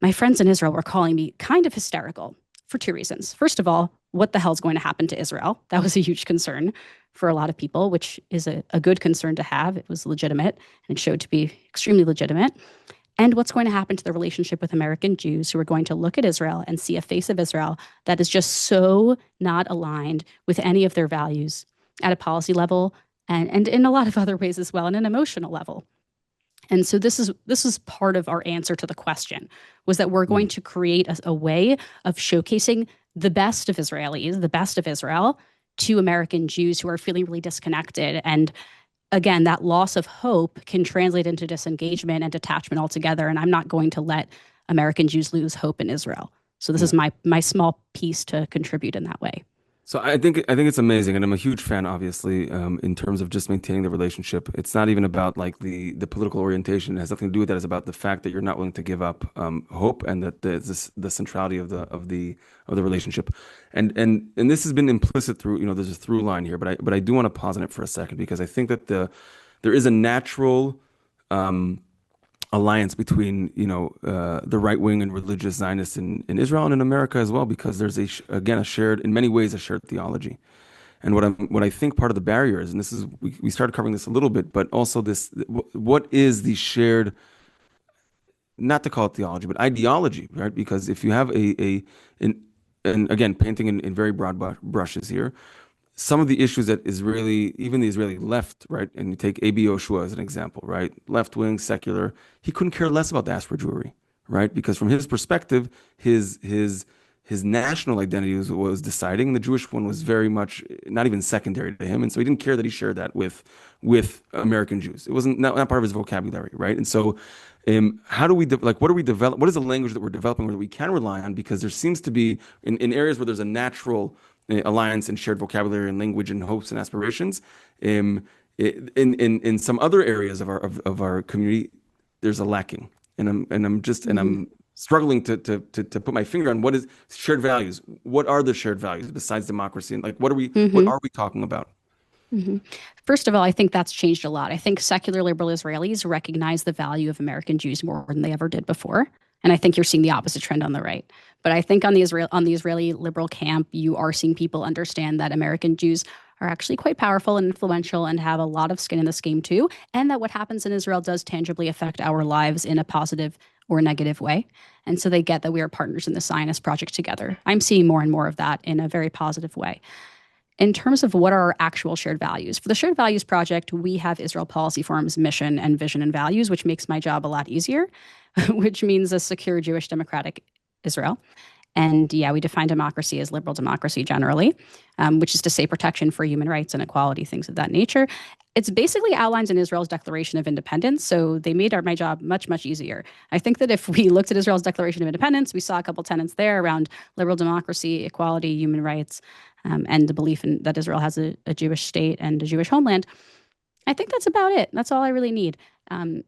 my friends in Israel were calling me kind of hysterical for two reasons. First of all, what the hell is going to happen to Israel? That was a huge concern for a lot of people, which is a good concern to have. It was legitimate and it showed to be extremely legitimate. And what's going to happen to the relationship with American Jews who are going to look at Israel and see a face of Israel that is just so not aligned with any of their values at a policy level and in a lot of other ways as well, and an emotional level. And so this is part of our answer to the question was that we're going to create a way of showcasing the best of Israelis, the best of Israel to American Jews who are feeling really disconnected. And again, that loss of hope can translate into disengagement and detachment altogether. And I'm not going to let American Jews lose hope in Israel. So this is Yeah. my small piece to contribute in that way. So I think it's amazing, and I'm a huge fan, obviously, in terms of just maintaining the relationship. It's not even about like the political orientation. It has nothing to do with that. It's about the fact that you're not willing to give up hope, and that the centrality of the relationship, and this has been implicit through there's a through line here, but I do want to pause on it for a second because I think that there is a natural um, alliance between the right wing and religious Zionists in Israel and in America as well, because there's again a shared, in many ways, a shared theology. And what I think part of the barrier is, and this is we started covering this a little bit, but also this what is the shared, not to call it theology, but ideology, right? Because if you have an and again painting in very broad brushes here, some of the issues that even the Israeli left, right? And you take A.B. Yoshua as an example, right? Left wing, secular. He couldn't care less about diaspora Jewry, right? Because from his perspective, his national identity was deciding. The Jewish one was very much not even secondary to him. And so he didn't care that he shared that with American Jews. It wasn't not part of his vocabulary, right? And so how do we like what are we develop? What is the language that we're developing that we can rely on? Because there seems to be in areas where there's a natural alliance and shared vocabulary and language and hopes and aspirations. Um, in some other areas of our community, there's a lacking, and Mm-hmm. I'm struggling to put my finger on what is shared values. What are the shared values besides democracy? And like, what Mm-hmm. are we talking about? Mm-hmm. First of all, I think that's changed a lot. I think secular liberal Israelis recognize the value of American Jews more than they ever did before. And I think you're seeing the opposite trend on the right. But I think on the Israeli liberal camp, you are seeing people understand that American Jews are actually quite powerful and influential and have a lot of skin in this game too, and that what happens in Israel does tangibly affect our lives in a positive or negative way. And so they get that we are partners in the Zionist project together. I'm seeing more and more of that in a very positive way. In terms of what are our actual shared values, for the Shared Values Project, we have Israel Policy Forum's mission and vision and values, which makes my job a lot easier, which means a secure Jewish democratic Israel. And yeah, we define democracy as liberal democracy generally, which is to say protection for human rights and equality, things of that nature. It's basically outlines in Israel's Declaration of Independence. So they made my job much, much easier. I think that if we looked at Israel's Declaration of Independence, we saw a couple tenets there around liberal democracy, equality, human rights, and the belief that Israel has a Jewish state and a Jewish homeland. I think that's about it. That's all I really need. Um,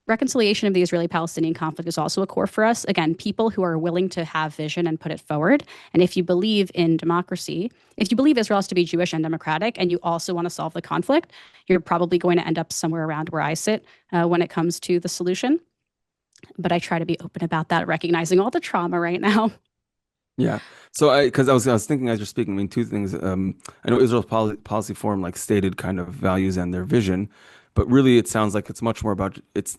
Reconciliation of the Israeli-Palestinian conflict is also a core for us. Again, people who are willing to have vision and put it forward. And if you believe in democracy, if you believe Israel has to be Jewish and democratic, and you also want to solve the conflict, you're probably going to end up somewhere around where I sit when it comes to the solution. But I try to be open about that, recognizing all the trauma right now. Yeah. So because I was thinking as you're speaking, I mean, two things. I know Israel's policy forum like stated kind of values and their vision, but really it sounds like it's much more about it.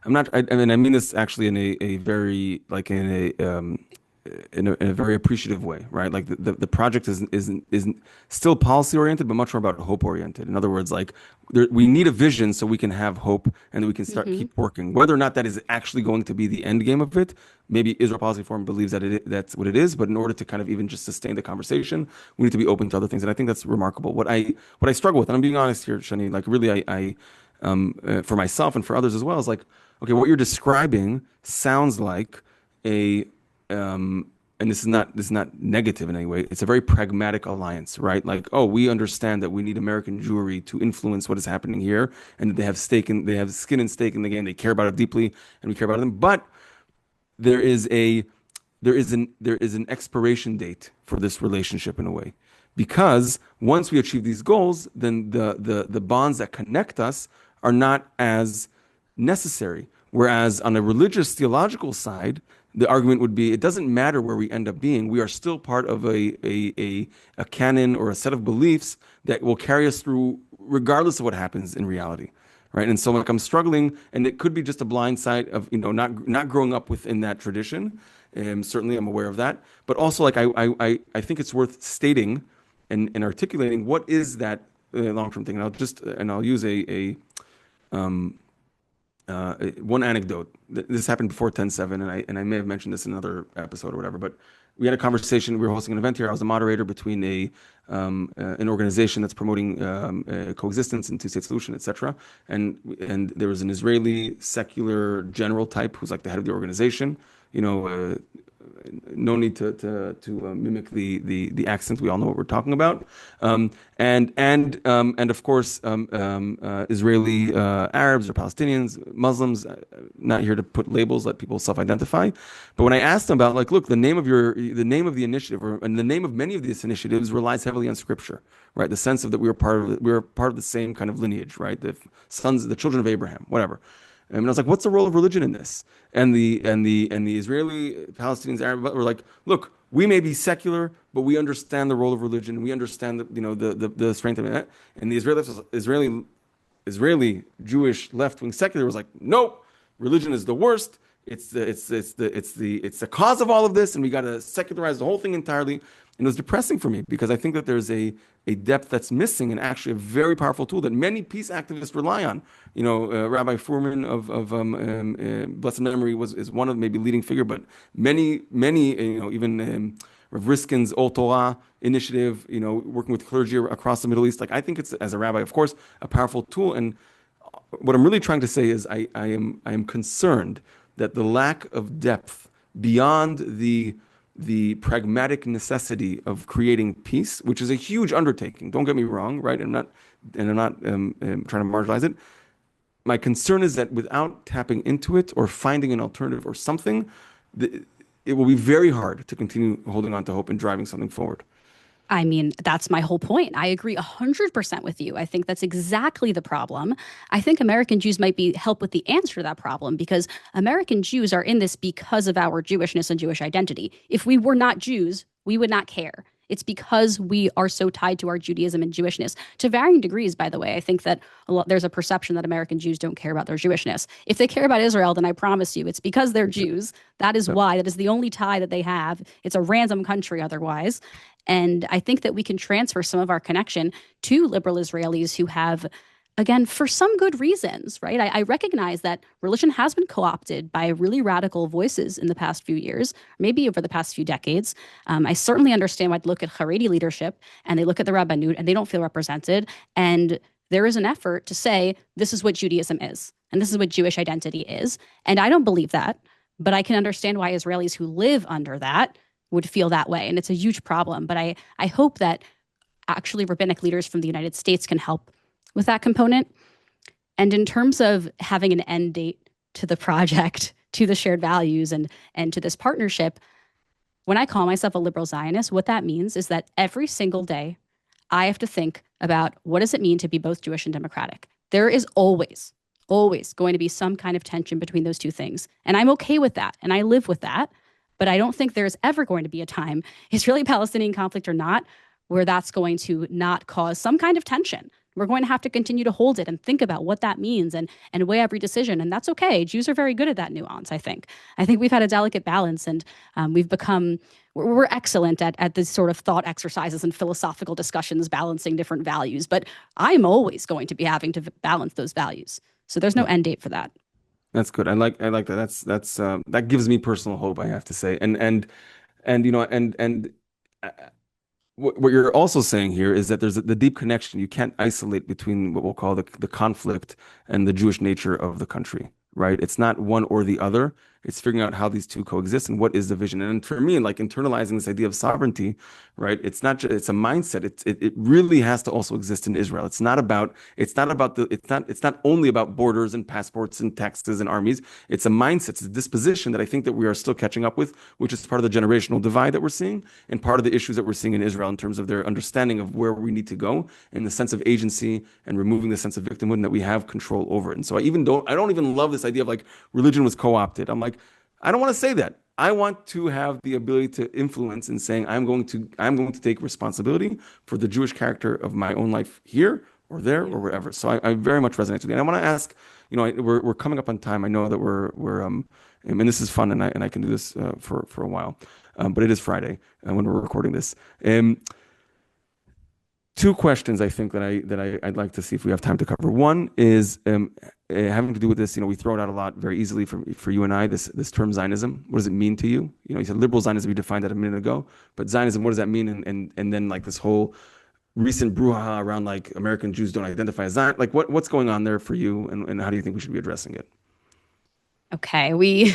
I'm not. I mean this actually in a very like in a in a very appreciative way, right? Like the project isn't still policy oriented, but much more about hope oriented. In other words, like we need a vision so we can have hope and we can start Hmm. keep working. Whether or not that is actually going to be the end game of it, maybe Israel Policy Forum believes that that's what it is. But in order to kind of even just sustain the conversation, we need to be open to other things, and I think that's remarkable. What I struggle with, and I'm being honest here, Shani, like really, for myself and for others as well, is like, okay, what you're describing sounds like a and this is not negative in any way. It's a very pragmatic alliance, right? Like, oh, we understand that we need American Jewry to influence what is happening here, and that they have skin and stake in the game. They care about it deeply, and we care about them. But there is a there is an expiration date for this relationship in a way, because once we achieve these goals, then the bonds that connect us are not as necessary. Whereas on a religious theological side, the argument would be it doesn't matter where we end up being. We are still part of a canon or a set of beliefs that will carry us through regardless of what happens in reality. Right. And so like I'm struggling, and it could be just a blind side of, not growing up within that tradition. Certainly I'm aware of that. But also like I think it's worth stating and articulating what is that long-term thing. And I'll use one anecdote. This happened before 10/7, and I may have mentioned this in another episode or whatever. But we had a conversation. We were hosting an event here. I was the moderator between an organization that's promoting coexistence and two-state solution, etc. And there was an Israeli secular general type who's like the head of the organization. No need to mimic the accent. We all know what we're talking about. And of course, Israeli Arabs or Palestinians, Muslims. Not here to put labels, let people self-identify. But when I asked them about, like, look, the name of the initiative, and the name of many of these initiatives relies heavily on scripture, right? The sense of that we were part of the same kind of lineage, right? The children of Abraham, whatever. And I was like, what's the role of religion in this? And the Israeli Palestinians Arab were like, look, we may be secular, but we understand the role of religion. We understand the strength of it. And the Israeli Jewish left wing secular was like, nope, religion is the worst. It's the cause of all of this, and we got to secularize the whole thing entirely. And it was depressing for me because I think that there's a depth that's missing, and actually a very powerful tool that many peace activists rely on. Rabbi Fuhrman of blessed memory is one of maybe leading figure, but many even Rav Riskin's Ol Torah initiative, working with clergy across the Middle East. Like I think it's, as a rabbi, of course, a powerful tool. And what I'm really trying to say is I am concerned that the lack of depth beyond the pragmatic necessity of creating peace, which is a huge undertaking. Don't get me wrong, right? I'm not trying to marginalize it. My concern is that without tapping into it or finding an alternative or something, it will be very hard to continue holding on to hope and driving something forward. I mean, that's my whole point. I agree 100% with you. I think that's exactly the problem. I think American Jews might be help with the answer to that problem because American Jews are in this because of our Jewishness and Jewish identity. If we were not Jews, we would not care. It's because we are so tied to our Judaism and Jewishness to varying degrees, by the way. I think that there's a perception that American Jews don't care about their Jewishness. If they care about Israel, then I promise you it's because they're Jews. That is Yep. why. That is the only tie that they have. It's a random country otherwise. And I think that we can transfer some of our connection to liberal Israelis who have, again, for some good reasons, right? I recognize that religion has been co opted by really radical voices in the past few years, maybe over the past few decades. I certainly understand why they look at Haredi leadership and they look at the Rabbanut and they don't feel represented. And there is an effort to say, this is what Judaism is and this is what Jewish identity is. And I don't believe that, but I can understand why Israelis who live under that would feel that way. And it's a huge problem. But I hope that actually rabbinic leaders from the United States can help with that component. And in terms of having an end date to the project, to the shared values and to this partnership, when I call myself a liberal Zionist, what that means is that every single day I have to think about what does it mean to be both Jewish and democratic. There is always going to be some kind of tension between those two things. And I'm okay with that. And I live with that. But I don't think there's ever going to be a time, Israeli-Palestinian conflict or not, where that's going to not cause some kind of tension, We're going to have to continue to hold it and think about what that means and weigh every decision. And that's okay. Jews are very good at that nuance, I think. I think we've had a delicate balance and we've become we're excellent at this sort of thought exercises and philosophical discussions balancing different values, but I'm always going to be having to balance those values. So there's no Yeah, end date for that. that's good. I like that. That gives me personal hope, I have to say. And uh, what you're also saying here is that there's the deep connection. You can't isolate between what we'll call the conflict and the Jewish nature of the country, right? It's not one or the other. It's figuring out how these two coexist and what is the vision. And for me, like internalizing this idea of sovereignty, right? It's not just, it's a mindset. It really has to also exist in Israel. It's not only about borders and passports and taxes and armies. It's a mindset, it's a disposition that I think that we are still catching up with, which is part of the generational divide that we're seeing and part of the issues that we're seeing in Israel in terms of their understanding of where we need to go and the sense of agency and removing the sense of victimhood and that we have control over it. And so I don't even love this idea of like religion was co-opted. I'm like, I don't want to say that. I want to have the ability to influence in saying I'm going to take responsibility for the Jewish character of my own life here or there or wherever. So I very much resonate with you. And I want to ask, we're coming up on time. I know that we're and this is fun, and I can do this for a while, but it is Friday when we're recording this. Two questions I think I'd like to see if we have time to cover. One is having to do with this. We throw it out a lot very easily for you and I. This term Zionism. What does it mean to you? You said liberal Zionism. We defined that a minute ago, but Zionism. What does that mean? And then like this whole recent brouhaha around like American Jews don't identify as Zion. Like what's going on there for you, and how do you think we should be addressing it? Okay, we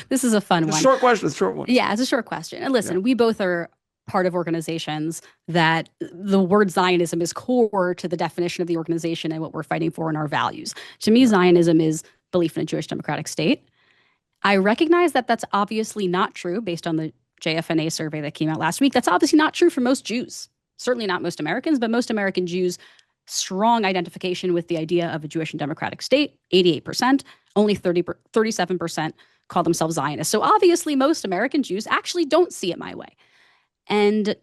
this is a fun It's a one. short question. It's a short one. Yeah, it's a short question. And Yeah. listen, we both are part of organizations that the word Zionism is core to the definition of the organization and what we're fighting for in our values. To me, Yeah. Zionism is belief in a Jewish democratic state. I recognize that that's obviously not true based on the JFNA survey that came out last week. That's obviously not true for most Jews. Certainly not most Americans, but most American Jews strong identification with the idea of a Jewish and democratic state, 88%, only 37% call themselves Zionists. So obviously most American Jews actually don't see it my way. And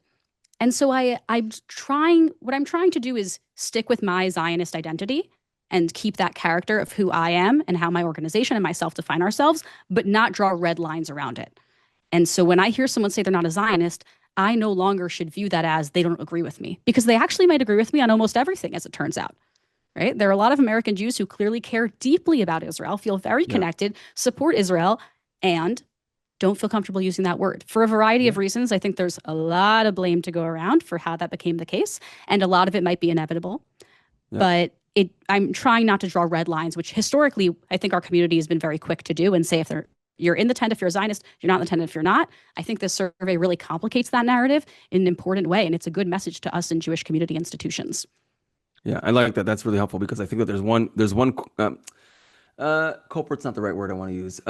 and so what I'm trying to do is stick with my Zionist identity and keep that character of who I am and how my organization and myself define ourselves, but not draw red lines around it. And so when I hear someone say they're not a Zionist, I no longer should view that as they don't agree with me because they actually might agree with me on almost everything, as it turns out. Right? There are a lot of American Jews who clearly care deeply about Israel, feel very Yeah. connected, support Israel, and don't feel comfortable using that word for a variety of Yeah. reasons. I think there's a lot of blame to go around for how that became the case, and a lot of it might be inevitable. Yeah. But I'm trying not to draw red lines, which historically I think our community has been very quick to do and say if you're in the tent if you're a Zionist, you're not in the tent if you're not. I think this survey really complicates that narrative in an important way, and it's a good message to us in Jewish community institutions. Yeah. I like that. That's really helpful because I think that there's one culprit's not the right word I want to use.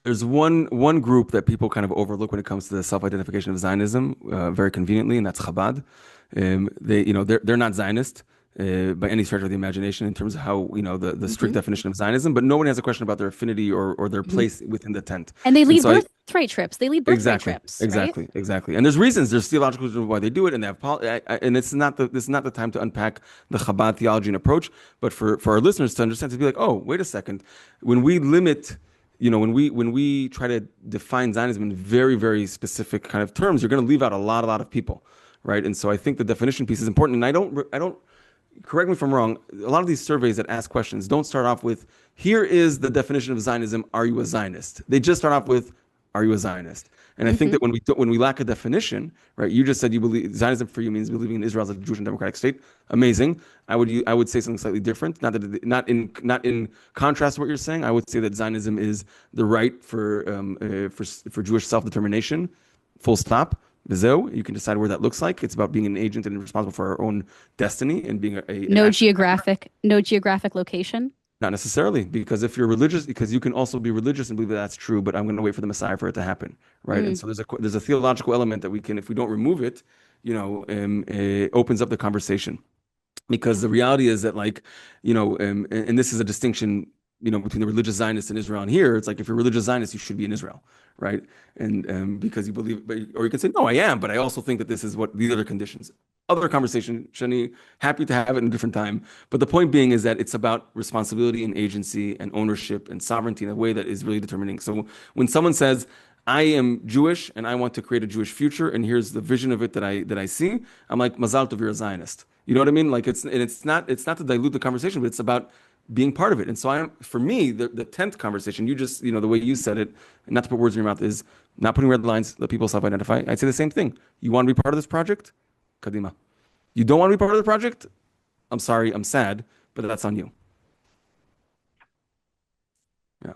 There's one group that people kind of overlook when it comes to the self-identification of Zionism, very conveniently, and that's Chabad. They're not Zionist by any stretch of the imagination in terms of how the strict Mm-hmm. definition of Zionism, but no one has a question about their affinity or their Mm-hmm. place within the tent. And they And lead so I birthright trips. They lead birthright Exactly, trips, right? exactly, exactly. And there's reasons, there's theological reasons why they do it, and they have and this is not the time to unpack the Chabad theology and approach, but for our listeners to understand to be like, oh, wait a second, when we limit, when we try to define Zionism in very very specific kind of terms, you're going to leave out a lot of people, right? And so I think the definition piece is important, and I don't correct me if I'm wrong, a lot of these surveys that ask questions don't start off with, here is the definition of Zionism, are you a Zionist? They just start off with, are you a Zionist? And I think Mm-hmm. that when we lack a definition, right? You just said you believe Zionism for you means believing in Israel as a Jewish and democratic state. Amazing. I would say something slightly different. Not in contrast to what you're saying. I would say that Zionism is the right for Jewish self determination. Full stop. You can decide where that looks like. It's about being an agent and responsible for our own destiny and being an active. No geographic location. Not necessarily, because if you're religious, because you can also be religious and believe that that's true, but I'm going to wait for the Messiah for it to happen, right? And Mm. so there's a theological element that we can, if we don't remove it, it opens up the conversation. Because the reality is that, like, and this is a distinction between the religious Zionists in Israel and here, it's like if you're a religious Zionist, you should be in Israel, right? And because you believe, or you can say, no, I am, but I also think that this is what these other conditions. Other conversation, Shani, happy to have it in a different time. But the point being is that it's about responsibility and agency and ownership and sovereignty in a way that is really determining. So when someone says, I am Jewish and I want to create a Jewish future, and here's the vision of it that I see, I'm like, Mazal tov, you're a Zionist. You know what I mean? Like it's not to dilute the conversation, but it's about being part of it. And so for me, the 10th conversation, you just, the way you said it, and not to put words in your mouth, is not putting red lines, let people self-identify. I'd say the same thing. You want to be part of this project? Kadima. You don't want to be part of the project? I'm sorry, I'm sad, but that's on you. Yeah.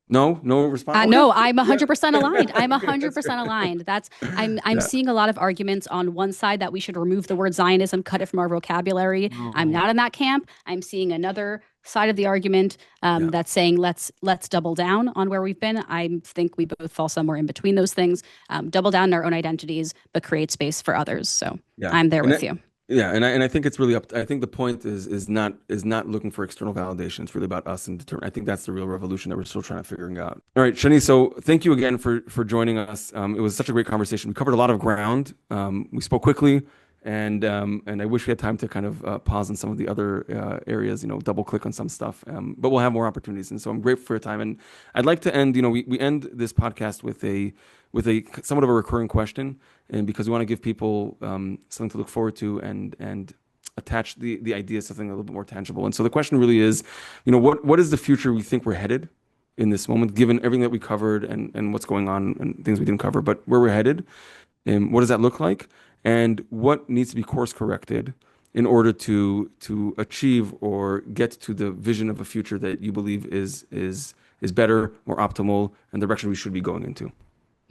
No response. Okay. No, I'm Yeah. 100% aligned. I'm That's 100% great. aligned. I'm Yeah. seeing a lot of arguments on one side that we should remove the word Zionism, cut it from our vocabulary. I'm No. not in that camp. I'm seeing another side of the argument Yeah. that's saying let's double down on where we've been. I think we both fall somewhere in between those things. Double down in our own identities, but create space for others. So Yeah. I'm there And with that, you. yeah, and I think it's really up. I think the point is not looking for external validation. It's really about us and determine. I think that's the real revolution that we're still trying to figuring out. All right, Shani. So thank you again for joining us. It was such a great conversation. We covered a lot of ground. We spoke quickly, and I wish we had time to kind of pause on some of the other areas. Double click on some stuff. But we'll have more opportunities. And so I'm grateful for your time. And I'd like to end. We end this podcast with a somewhat of a recurring question, and because we want to give people something to look forward to and attach the idea to something a little bit more tangible. And so the question really is, what is the future we think we're headed in this moment, given everything that we covered and what's going on and things we didn't cover, but where we're headed, and what does that look like, and what needs to be course corrected in order to achieve or get to the vision of a future that you believe is better, more optimal, and the direction we should be going into.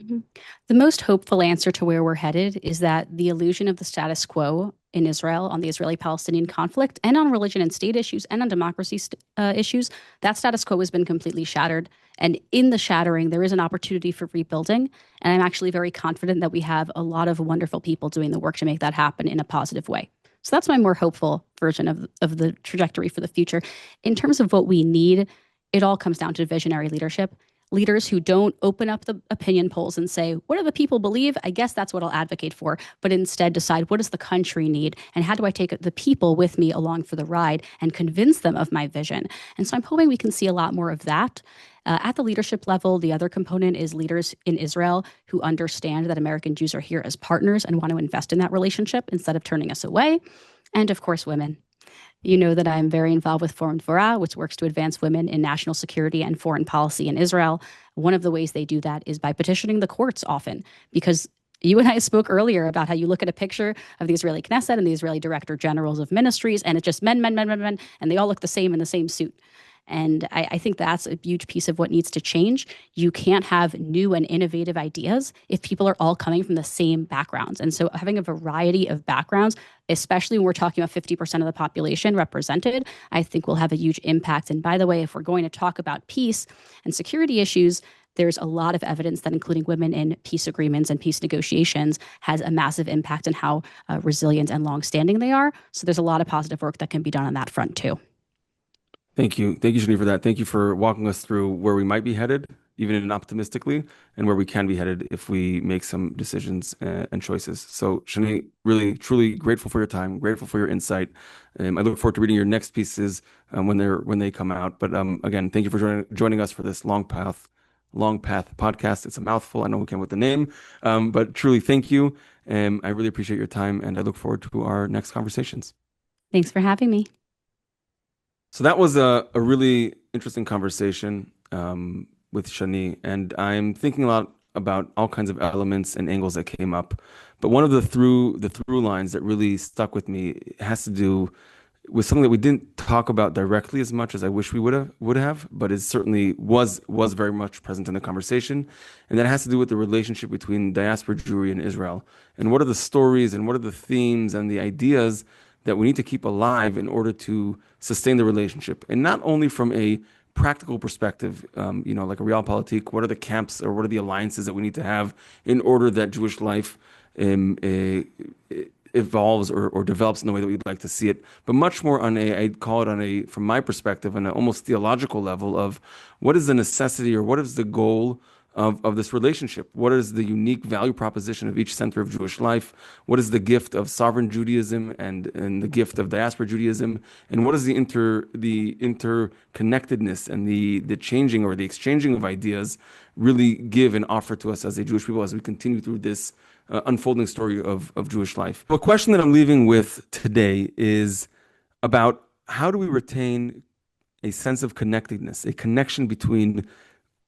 Mhm. The most hopeful answer to where we're headed is that the illusion of the status quo in Israel on the Israeli-Palestinian conflict and on religion and state issues and on democracy issues, that status quo has been completely shattered. And in the shattering, there is an opportunity for rebuilding. And I'm actually very confident that we have a lot of wonderful people doing the work to make that happen in a positive way. So that's my more hopeful version of the trajectory for the future. In terms of what we need, it all comes down to visionary leadership. Leaders who don't open up the opinion polls and say, what do the people believe? I guess that's what I'll advocate for, but instead decide what does the country need and how do I take the people with me along for the ride and convince them of my vision. And so I'm hoping we can see a lot more of that. At the leadership level, the other component is leaders in Israel who understand that American Jews are here as partners and want to invest in that relationship instead of turning us away. And of course, women. You know that I'm very involved with Forum Dvorah, which works to advance women in national security and foreign policy in Israel. One of the ways they do that is by petitioning the courts often, because you and I spoke earlier about how you look at a picture of the Israeli Knesset and the Israeli Director Generals of Ministries, and it's just men, men, men, men, men, and they all look the same in the same suit. And I think that's a huge piece of what needs to change. You can't have new and innovative ideas if people are all coming from the same backgrounds. And so having a variety of backgrounds, especially when we're talking about 50% of the population represented, I think will have a huge impact. And by the way, if we're going to talk about peace and security issues, there's a lot of evidence that including women in peace agreements and peace negotiations has a massive impact on how resilient and longstanding they are. So there's a lot of positive work that can be done on that front too. Thank you. Thank you, Shani, for that. Thank you for walking us through where we might be headed, even in optimistically, and where we can be headed if we make some decisions and choices. So, Shani, really, truly grateful for your time, grateful for your insight. I look forward to reading your next pieces when they come out. But again, thank you for joining us for this Long Path podcast. It's a mouthful. I know we came with the name, but truly, thank you. I really appreciate your time, and I look forward to our next conversations. Thanks for having me. So that was a really interesting conversation with Shani, and I'm thinking a lot about all kinds of elements and angles that came up. But one of the through lines that really stuck with me has to do with something that we didn't talk about directly as much as I wish we would have, but it certainly was very much present in the conversation, and that has to do with the relationship between diaspora Jewry and Israel, and what are the stories and what are the themes and the ideas that we need to keep alive in order to sustain the relationship, and not only from a practical perspective, like a realpolitik, what are the camps or what are the alliances that we need to have in order that Jewish life evolves or develops in the way that we'd like to see it, but much more on I'd call it on from my perspective, on an almost theological level of what is the necessity or what is the goal of this relationship? What is the unique value proposition of each center of Jewish life? What is the gift of sovereign Judaism and the gift of diaspora Judaism? And what is the interconnectedness and the changing or the exchanging of ideas really give and offer to us as a Jewish people as we continue through this unfolding story of Jewish life? A question that I'm leaving with today is about how do we retain a sense of connectedness, a connection between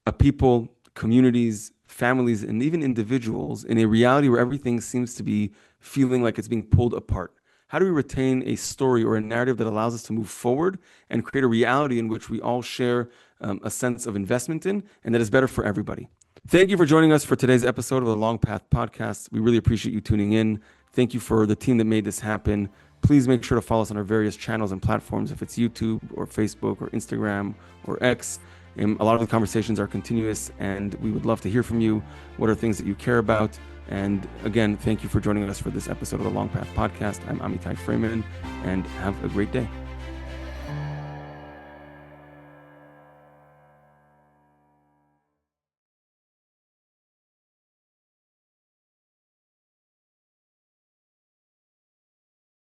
a people, communities, families, and even individuals in a reality where everything seems to be feeling like it's being pulled apart? How do we retain a story or a narrative that allows us to move forward and create a reality in which we all share a sense of investment in and that is better for everybody? Thank you for joining us for today's episode of the Long Path Podcast. We really appreciate you tuning in. Thank you for the team that made this happen. Please make sure to follow us on our various channels and platforms, if it's YouTube or Facebook or Instagram or X. And a lot of the conversations are continuous, and we would love to hear from you. What are things that you care about? And again, thank you for joining us for this episode of the Long Path Podcast. I'm Amitai Freeman, and have a great day.